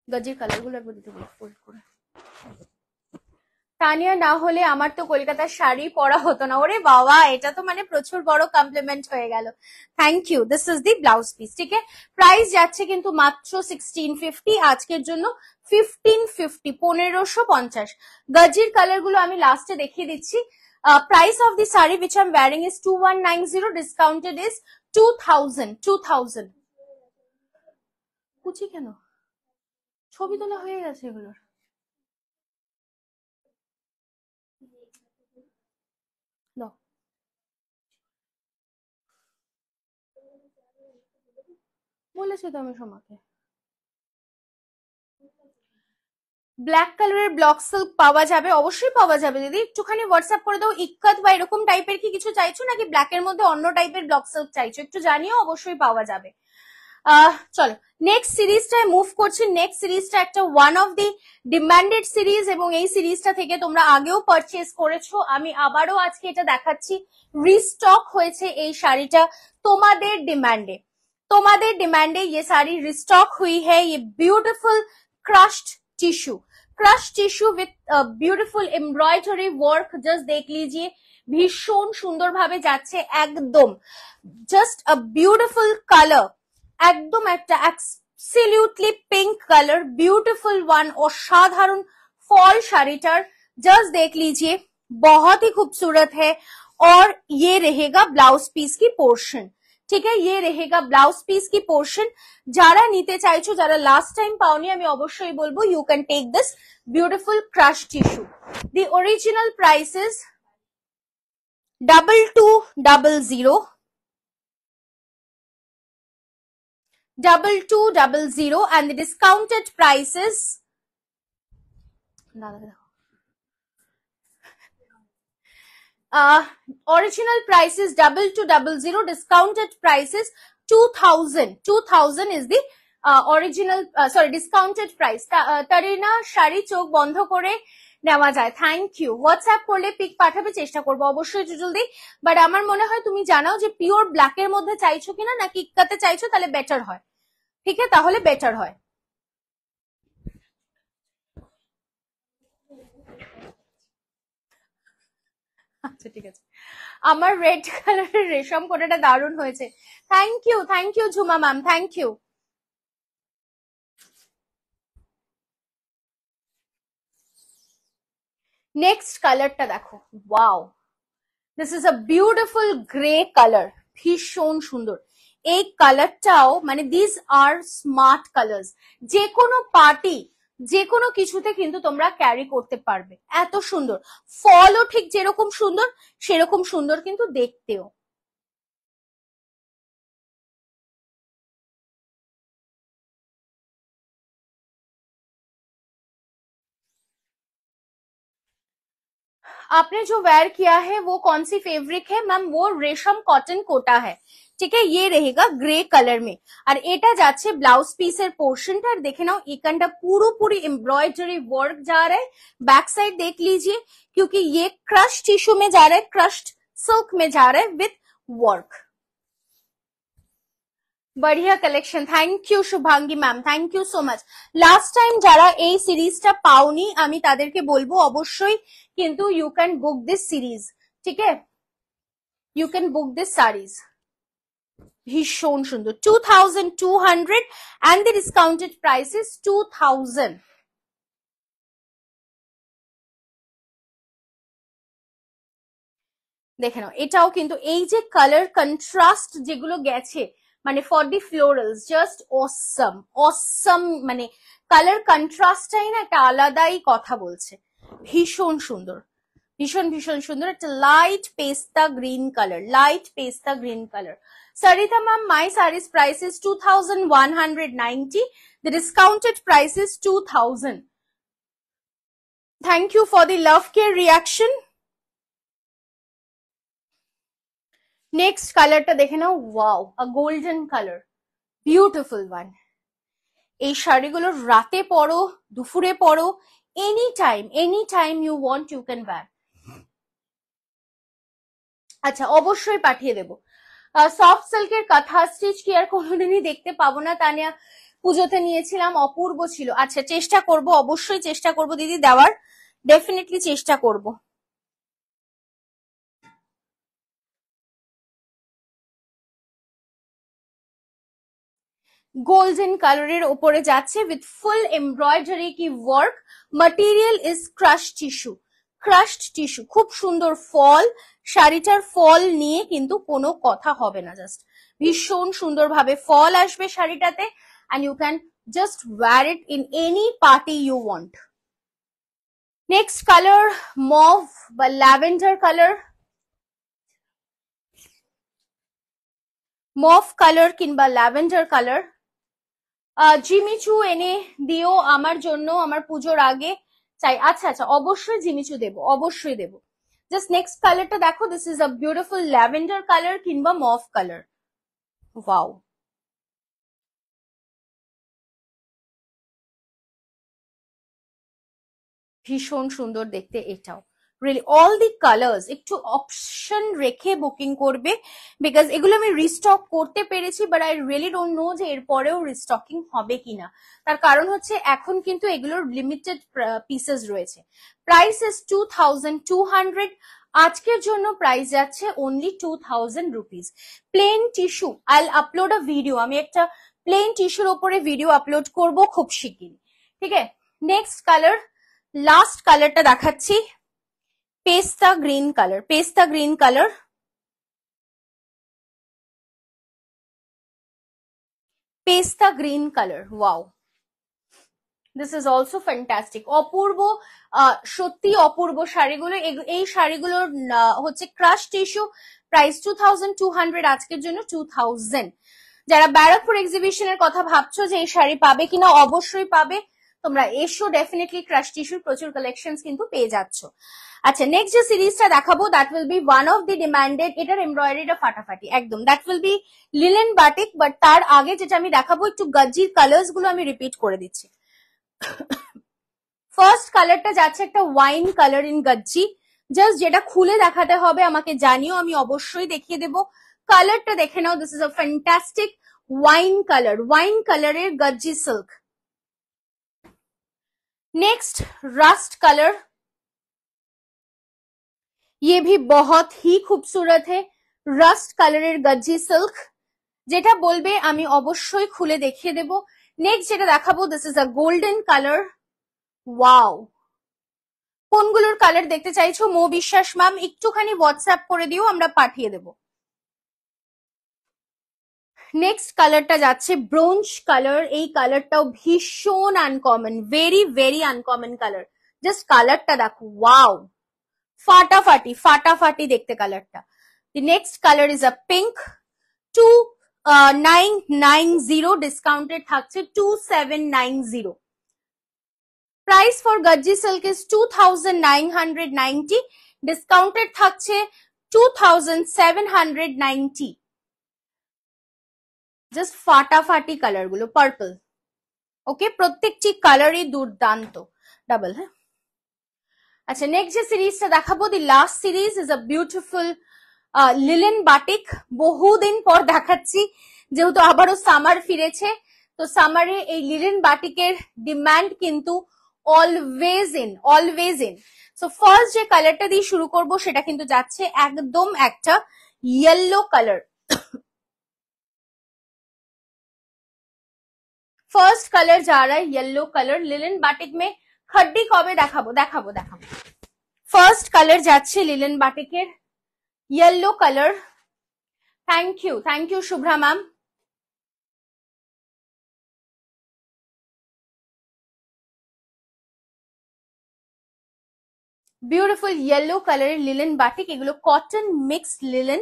গজ্জির কালার গুলো একবার দিতে বলো ফোল্ড করে। তানিয়া না হলে আমার তো কলকাতার শাড়ি পরা হতো না। ওরে বাবা, এটা তো মানে প্রচুর বড় কমপ্লিমেন্ট হয়ে গেল। Thank you. This is the blouse piece, ঠিক আছে। প্রাইস যাচ্ছে কিন্তু মাত্র 1650, আজকের জন্য 1550, 1550। গজ্জির কালার গুলো আমি লাস্টে দেখিয়ে দিচ্ছি। Price of the sari which I'm wearing is 2190, discounted is 2000। কুচি কেন? ছবি তোলা হয়ে গেছে এগুলোর। বলেছি তো আমি সোমাকে। ব্ল্যাক কালারের ব্লক সিল্ক পাওয়া যাবে, অবশ্যই পাওয়া যাবে দিদি। একটুখানি হোয়াটসঅ্যাপ করে দাও, ইক্কাত বা এরকম টাইপের কি কিছু চাইছো, নাকি ব্ল্যাকের মধ্যে অন্য টাইপের ব্লক সিল্ক চাইছো, একটু জানিও, অবশ্যই পাওয়া যাবে। চলো নেক্সট সিরিজটায় মুভ করছি। নেক্সট সিরিজটা একটা one of the demanded series, এবং এই সিরিজটা থেকে তোমরা আগেও পারচেস করেছো, আমি আবারও আজকে এটা দেখাচ্ছি। রিস্টক হয়েছে এই শাড়িটা তোমাদের ডিমান্ডে। তোমাদের ডিमांडे ये साड़ी रिस्टॉक हुई है। ये beautiful crushed tissue with beautiful embroidery work, just देख लीजिए, ভীষণ সুন্দরভাবে যাচ্ছে একদম। জাস্ট আ বিউটিফুল কালার, একদম একটা absolutely pink colour, beautiful one, অসাধারণ ফল শাড়িটার। जस्ट देख लीजिए, बहुत ही खूबसूरत है। और ये रहेगा ब्लाउज पीस की पोर्शन, ठीक है। ये रहेगा ब्लाउज पीस की पोर्शन। যারা নিতে চাইছো, যারা লাস্ট টাইম পাওনি, আমি অবশ্যই বলবো you can take this beautiful crush tissue. The original price is 2200 2200 and the discounted price is original price is 2200, discounted price is 2000 is the original sorry discounted price। তারিনা শাড়ি চোখ বন্ধ করে নেওয়া যায়, থ্যাংক ইউ। হোয়াটসঅ্যাপ করলে pic পাঠাবে, চেষ্টা করবো অবশ্যই জলদি। বাট আমার মনে হয় তুমি জানাও যে পিওর ব্ল্যাক এর মধ্যে চাইছো কিনা, নাকি ইক্কাতে চাইছো, তাহলে বেটার হয়। ঠিক আছে, তাহলে বেটার হয়। আচ্ছা ঠিক আছে। আমার রেড কালারের রেশম কোটাটা দারুণ হয়েছে, thank you Jhuma ma'am, thank you. Next কালারটা দেখো, wow, this is a beautiful grey colour, ভীষণ সুন্দর। এই কালারটাও মানে দিস আর স্মার্ট কালার্স, যে কোনো পার্টি যে কোনো কিছুতে কিন্তু তোমরা ক্যারি করতে পারবে, এত সুন্দর। ফলও ঠিক যেরকম সুন্দর সেরকম সুন্দর কিন্তু দেখতেও। आपने जो वेयर किया है वो कौन सी फैब्रिक है मैम? वो रेशम कॉटन कोटा है, ঠিক আছে। ये रहेगा ग्रे कलर में। আর এটা যাচ্ছে ব্লাউজ পিসের পোর্শনটা। আর দেখে নাও এখানটা পুরোপুরি एम्ब्रॉयडरी वर्क जा रहा है। बैक साइड देख लीजिए, क्योंकि ये क्रश टिश्यू में जा रहा है, क्रश्ड सिल्क में जा रहा है विथ वर्क। बढ़िया collection, thank you Shubhangi ma'am, thank you so much. Last time যারা এই সিরিজটা পাওনি, আমি তাদেরকে বলবো অবশ্যই কিন্তু you can book this series, ঠিক আছে, you can book this series. ভীষণ সুন্দর, 2200 and the discounted price is 2000। দেখে নাও, এটাও কিন্তু এই যে কালার কন্ট্রাস্ট যেগুলো গেছে, মানে ফর দি ফ্লোরালস জাস্ট অসম অসম, মানে কালার কন্ট্রাস্টটাই না একটা আলাদাই কথা বলছে। ভীষণ সুন্দর, ভীষণ ভীষণ সুন্দর। একটা লাইট পেস্তা গ্রিন কালার, লাইট পেস্তা green colour. Sarita ma'am, my saree's price is 2190. The discounted price is 2000. Thank you for the love care reaction. Next কালারটা দেখে নাও, wow, a golden colour, beautiful one. এই শাড়িগুলো রাতে পরো, দুপুরে পরো, any time you want you can wear. আচ্ছা অবশ্যই পাঠিয়ে দেবো। সফট সিল্কের কাঁথা স্টিচ কি আর কোনোদিনই দেখতে পাবো না তানিয়া? পুজোতে নিয়েছিলাম, অপূর্ব ছিল। আচ্ছা চেষ্টা করব, অবশ্যই চেষ্টা করব দিদি দেওয়ার, ডেফিনেটলি চেষ্টা করব। গোল্ডেন কালারের উপরে যাচ্ছে উইথ ফুল এমব্রয়ডারি কি work. Material is crush tissue, crushed tissue, খুব সুন্দর ফল। শাড়িটার ফল নিয়ে কিন্তু কোনো কথা হবে না, জাস্ট ভীষণ সুন্দরভাবে ফল আসবে শাড়িটাতে, and you can just wear it in any party you want. Next color, mauve বা lavender color, মভ কালার কিংবা ল্যাভেন্ডার কালার। জিমিচু এনে দিও আমার জন্য, আমার পুজোর আগে চাই। আচ্ছা আচ্ছা, অবশ্যই জিমিচু দেবো, অবশ্যই দেবো। জাস্ট নেক্সট কালারটা দেখো, this is a beautiful lavender colour কিংবা মভ কালার, ওয়াও। ভীষণ সুন্দর দেখতে এটাও। রিয়েলি অল দি কালার্স একটু অপশন রেখে বুকিং করবে, বিকজ এগুলো আমি রিস্টক করতে পেরেছি, but I really don't know যে এরপরেও রিস্টকিং হবে কিনা। তার কারণ হচ্ছে এখন কিন্তু এগুলোর লিমিটেড পিসেস রয়েছে। Price is 2200। আজকের জন্য প্রাইস যাচ্ছে only 2000 rupees. Plain tissue, I upload a video, আমি একটা প্লেন টিস্যুর ওপরে ভিডিও আপলোড করব খুব শিগগিরই, ঠিক আছে। নেক্সট কালার, লাস্ট কালারটা দেখাচ্ছি, pista green colour, pista green colour. Pista green colour, wow, this is also fantastic, অপূর্ব, সত্যি অপূর্ব শাড়িগুলো। এই শাড়িগুলোর হচ্ছে ক্রাশ টিস্যু, প্রাইস 2200, আজকের জন্য 2000। যারা ব্যারাকপুর এক্সিবিশনের কথা ভাবছো যে এই শাড়ি পাবে কিনা, অবশ্যই পাবে, তোমরা এসো, ডেফিনেটলি ক্রাশ টিস্যুর প্রচুর কালেকশন কিন্তু পেয়ে যাচ্ছ। আচ্ছা, নেক্সট যে সিরিজটা দেখাবো that will be one of the demanded, এটার এমব্রয়ডারিটা ফাটাফাটি একদম, that will be linen batik. But তার আগে যেটা আমি দেখাবো, একটু গজ্জির কালার্স গুলো আমি রিপিট করে দিচ্ছি। ফার্স্ট কালারটা যাচ্ছে একটা ওয়াইন কালার ইন গজ্জি, জাস্ট যেটা খুলে দেখাতে হবে আমাকে জানিও, আমি অবশ্যই দেখিয়ে দেবো। কালারটা দেখে নাও, this is a fantastic wine colour, wine কালারের gajji silk. Next rust colour, ये भी बहुत ही खूबसूरत है, रस्ट কালারের গজ্জি সিল্ক, যেটা বলবে আমি অবশ্যই খুলে দেখিয়ে দেব। নেক্সট যেটা দেখাবো, this is a golden colour, wow, কোনগুলোর কালার দেখতে চাইছো মো বিশ্বাস ম্যাম, একটুখানি হোয়াটসঅ্যাপ করে দিও, আমরা পাঠিয়ে দেব। নেক্সট কালারটা যাচ্ছে ব্রোঞ্জ কালার, এই কালারটাও ভীষণ uncommon, very very uncommon colour, just কালারটা দেখো, ওয়াও, ফাটাফাটি ফাটাফাটি দেখতে কালারটা। The next colour is a pink, 2990, discounted থাকছে 2790। Price for gajji silk is 2990, discounted থাকছে 2790। জাস্ট ফাটাফাটি কালার গুলো, পার্পল, ওকে, প্রত্যেকটি কালারই দুর্দান্ত, ডাবল, হ্যাঁ। আচ্ছা, নেক্সট যে সিরিজটা দেখাবো, the last series is a beautiful linen batik, বহুদিন পর দেখাচ্ছি, যেহেতু আবারও সামার ফিরেছে, তো সামারে এই লিলেন বাটিকের ডিমান্ড কিন্তু always in, always in. So first যে কালারটা দিয়ে শুরু করব সেটা কিন্তু যাচ্ছে একদম একটা ইয়েলো কালার। फर्स्ट कलर जा रहा है येलो कलर, लिलन बाटिक में खड्डी कबे देखाबो देखाबो देखाबो। फर्स्ट कलर যাচ্ছে লিলেন বাটিকের yellow colour, thank you Shubhra ma'am. Beautiful yellow কালারের লিলেন বাটিক, এগুলো কটন মিক্সড লিলেন,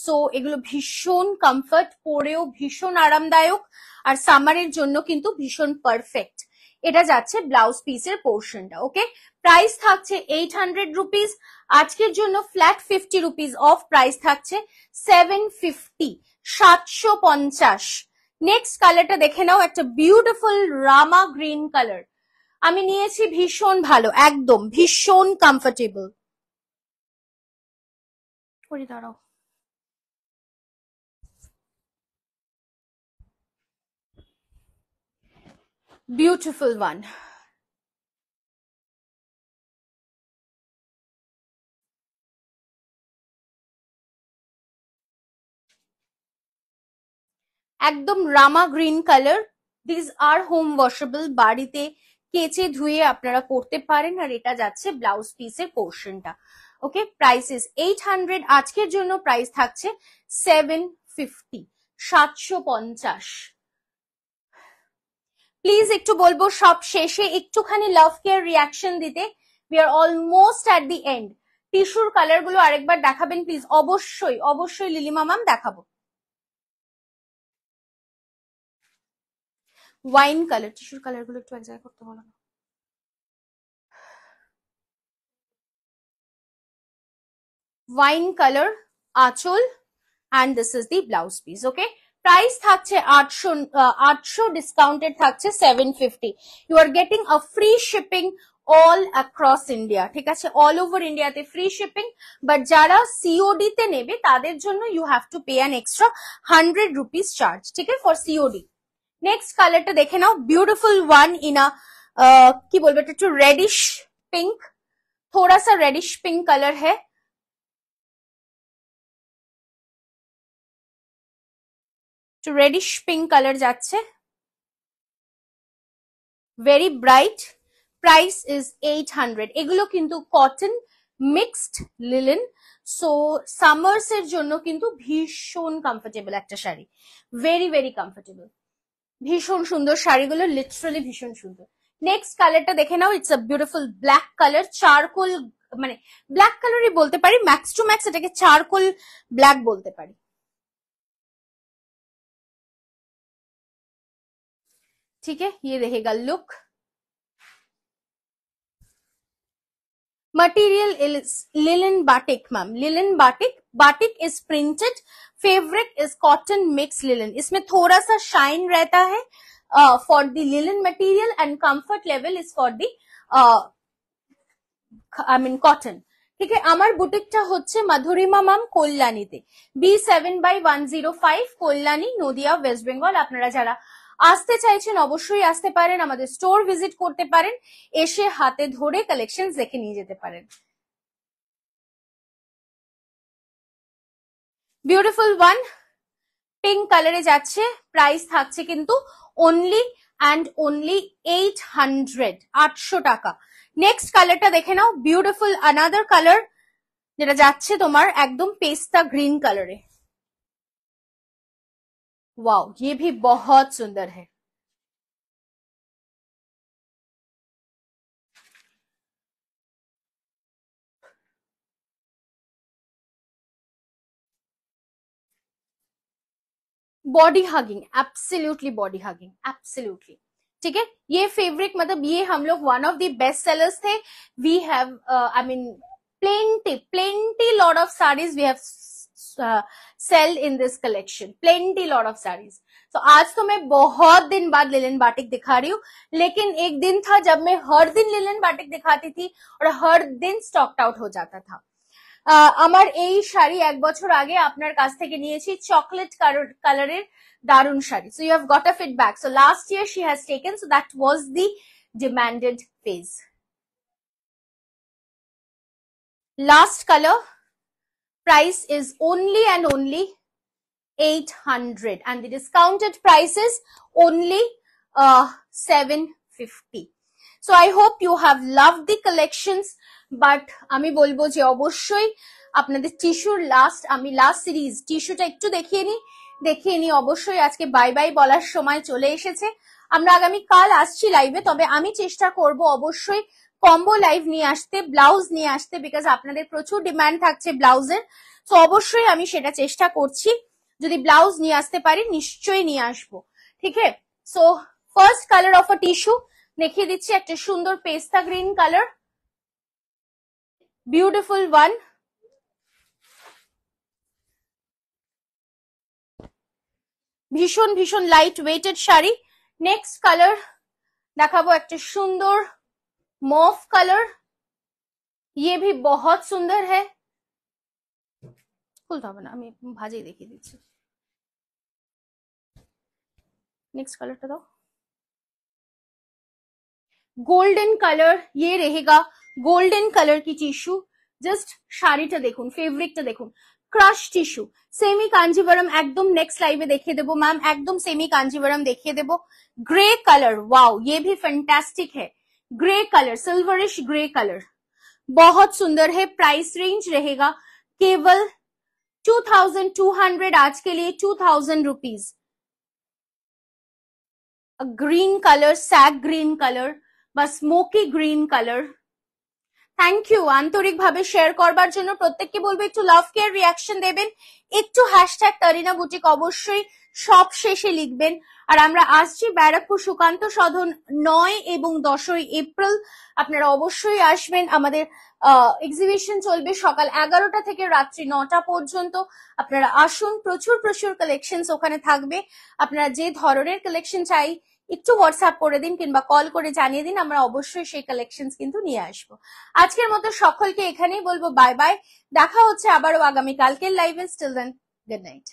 সো এগুলো ভীষণ কমফর্ট, পরেও ভীষণ আরামদায়ক, আর সামারের জন্য কিন্তু ভীষণ পারফেক্ট। এটা যাচ্ছে ব্লাউজ পিসের পোর্শনটা, ওকে। প্রাইস থাকছে 800 রুপিস, আজকের জন্য ফ্ল্যাট 50 রুপিস অফ, প্রাইস থাকছে 750, 750। নেক্সট কালারটা দেখে নাও, একটা বিউটিফুল রামা গ্রিন কালার, আমি নিয়েছি, ভীষণ ভালো, একদম ভীষণ কমফোর্টেবল। করে দাঁড়াও, বিউটিফুল ওয়ান, একদম rama green colour, this are home washable, বাড়িতে কেচে ধুয়ে আপনারা করতে পারেন, আর এটা যাচ্ছে ব্লাউজ পিসের পোর্শনটা, ওকে। প্রাইস ইজ 800, আজকের জন্য প্রাইস থাকছে 750, 750। প্লিজ একটু বলবো সব শেষে একটুখানি লাভ কেয়ার রিয়াকশন দিতে, we are almost at the end. টিস্যুর কালার গুলো আরেকবার দেখাবেন প্লিজ, অবশ্যই অবশ্যই লিলিমা ম্যাম দেখাবো। ওয়াইন কালার, টিস্যুর কালার গুলো একটু এক জায়গায় করতে বলো না। ওয়াইন কালার আঁচল, and this is the blouse piece, okay। Price থাকছে 800, ডিসকাউন্টেড থাকছে 750। You are getting a free shipping all across India, ঠিক আছে, অল ওভার ইন্ডিয়াতে ফ্রি শিপিং, বাট যারা সিওডি তে নেবে তাদের জন্য you have to pay an extra 100 rupees charge, ঠিক আছে, ফর সিওডি। নেক্সট কালারটা দেখে নাও, বিউটিফুল ওয়ান ইন আ কি বলবো, এটা একটু রেডিশ পিঙ্ক, थोड़ा सा रेडिश पिंक कलर है, রেডিশ পিঙ্ক কালার যাচ্ছে, ভেরি ব্রাইট, প্রাইস ইজ 800। এগুলো কিন্তু cotton mixed linen, so summers এর জন্য কিন্তু ভীষণ কমফোর্টেবল একটা শাড়ি, ভেরি ভেরি কমফোর্টেবল। ভীষণ সুন্দর শাড়িগুলো, লিটারালি ভীষণ সুন্দর। নেক্সট কালারটা দেখে নাও, it's a beautiful black colour, charcoal, মানে ব্ল্যাক কালারই বলতে পারি, ম্যাক্স টু ম্যাক্স এটাকে চারকোল ব্ল্যাক বলতে পারি। ठीक है, ये रहेगा look. Material is linen batik, ma'am. Linen batik. Batik is printed. Fabric is cotton mixed linen. इसमें थोड़ा सा shine रहता है for the linen material, and comfort level is for the cotton. ঠিক আছে, আমার বুটিকটা হচ্ছে মাধুরিমা ম্যাম কল্যাণীতে, B7/105 Kalyani, Nadia, West Bengal. আপনারা যারা আসতে চাইছেন অবশ্যই আসতে পারেন, আমাদের স্টোর ভিজিট করতে পারেন, এসে হাতে ধরে কালেকশন দেখে নিয়ে যেতে পারেন। বিউটিফুল ওয়ান পিঙ্ক কালারে যাচ্ছে, প্রাইস থাকছে কিন্তু অনলি অ্যান্ড অনলি 800, 800 টাকা। নেক্সট কালারটা দেখে নাও, বিউটিফুল আনাদার কালার, যেটা যাচ্ছে তোমার একদম পেস্তা গ্রিন কালারে। वाओ, ये भी बहुत सुंदर है। Body hugging, absolutely body hugging, absolutely. ठीक है, ये फेब्रिक मतलब ये हम लोग one of the best sellers थे। We have I mean plenty lot of sarees we have sell in this collection, plenty lot of sarees। तो आज तो मैं बहुत दिन बाद लिलन बाटिक दिखा रही हूँ, लेकिन एक दिन था जब मैं हर दिन लिलन बाटिक दिखाती थी और हर दिन स्टॉक आउट हो जाता था। আমার এই শাড়ি এক বছর আগে আপনার কাছ থেকে নিয়েছি, চকলেট কালারের দারুন sari. So you have got a feedback, so last year she has taken, so that was the demanded phase. Last colour, price is only and only 800 and the discounted price is only 750। so I hope you have loved the collections, but আমি বলবো যে অবশ্যই আপনাদের টিস্যুর আমি last series টিস্যুটা একটু দেখিয়ে নি অবশ্যই। আজকে বাই বাই বলার সময় চলে এসেছে, আমরা আগামী কাল আসছি লাইভে, তবে আমি চেষ্টা করব অবশ্যই কম্বো লাইভ নিয়ে আসতে, ব্লাউজ নিয়ে আসতে, বিকজ আপনাদের প্রচুর ডিমান্ড থাকছে ব্লাউজের। তো অবশ্যই আমি সেটা চেষ্টা করছি, যদি ব্লাউজ নিয়ে আসতে পারি নিশ্চয়ই নিয়ে আসবো। ঠিক আছে, so first colour of a tissue দেখিয়ে দিচ্ছি, একটা সুন্দর পেস্তা গ্রিন কালার, বিউটিফুল ওয়ান। ভীষণ ভীষণ light weighted sari. Next colour দেখাবো একটা সুন্দর मॉफ कलर, ये भी बहुत सुंदर है। খুলতে হবে না, আমি ভাজেই দেখিয়ে দিচ্ছি। नेक्स्ट कलर दाओ, गोल्डन कलर, ये रहेगा गोल्डन कलर की टिश्यू। जस्ट শাড়িটা দেখুন, ফেব্রিকটা দেখুন, ক্রাশ টিস্যু, সেমি কাঞ্জিভারাম, একদম নেক্সট লাইভে দেখিয়ে দেবো ম্যাম, একদম সেমি কাঞ্জিভারাম দেখিয়ে দেবো। গ্রে कलर, वाओ ये भी फैंटास्टिक है, grey colour, silverish grey colour, बहुत सुंदर है। प्राइस रेंज रहेगा केवल 2200, आज के लिए 2000 rupees. Green colour, sage green colour বা smoky green colour. Thank you আন্তরিক ভাবে শেয়ার করবার জন্য, প্রত্যেককে বলবো একটু লাভ কেয়ার রিয়াকশন দেবেন, একটু হ্যাশট্যাগ তারিনা বুটিক অবশ্যই সব শেষে লিখবেন। আর আমরা আসছি ব্যারাকপুর সুকান্ত সদন 9 এবং 10 এপ্রিল, আপনারা অবশ্যই আসবেন। আমাদের এক্সিবিশন চলবে সকাল 11টা থেকে রাত্রি 9টা পর্যন্ত, আপনারা আসুন, প্রচুর প্রচুর কালেকশনস ওখানে থাকবে। আপনারা যে ধরনের কালেকশন চাই একটু হোয়াটসঅ্যাপ করে দিন কিংবা কল করে জানিয়ে দিন, আমরা অবশ্যই সেই কালেকশনস কিন্তু নিয়ে আসবো। আজকের মতো সকলকে এখানেই বলবো বাই বাই, দেখা হচ্ছে আবারও আগামী কালকের লাইভে। Still then, good night.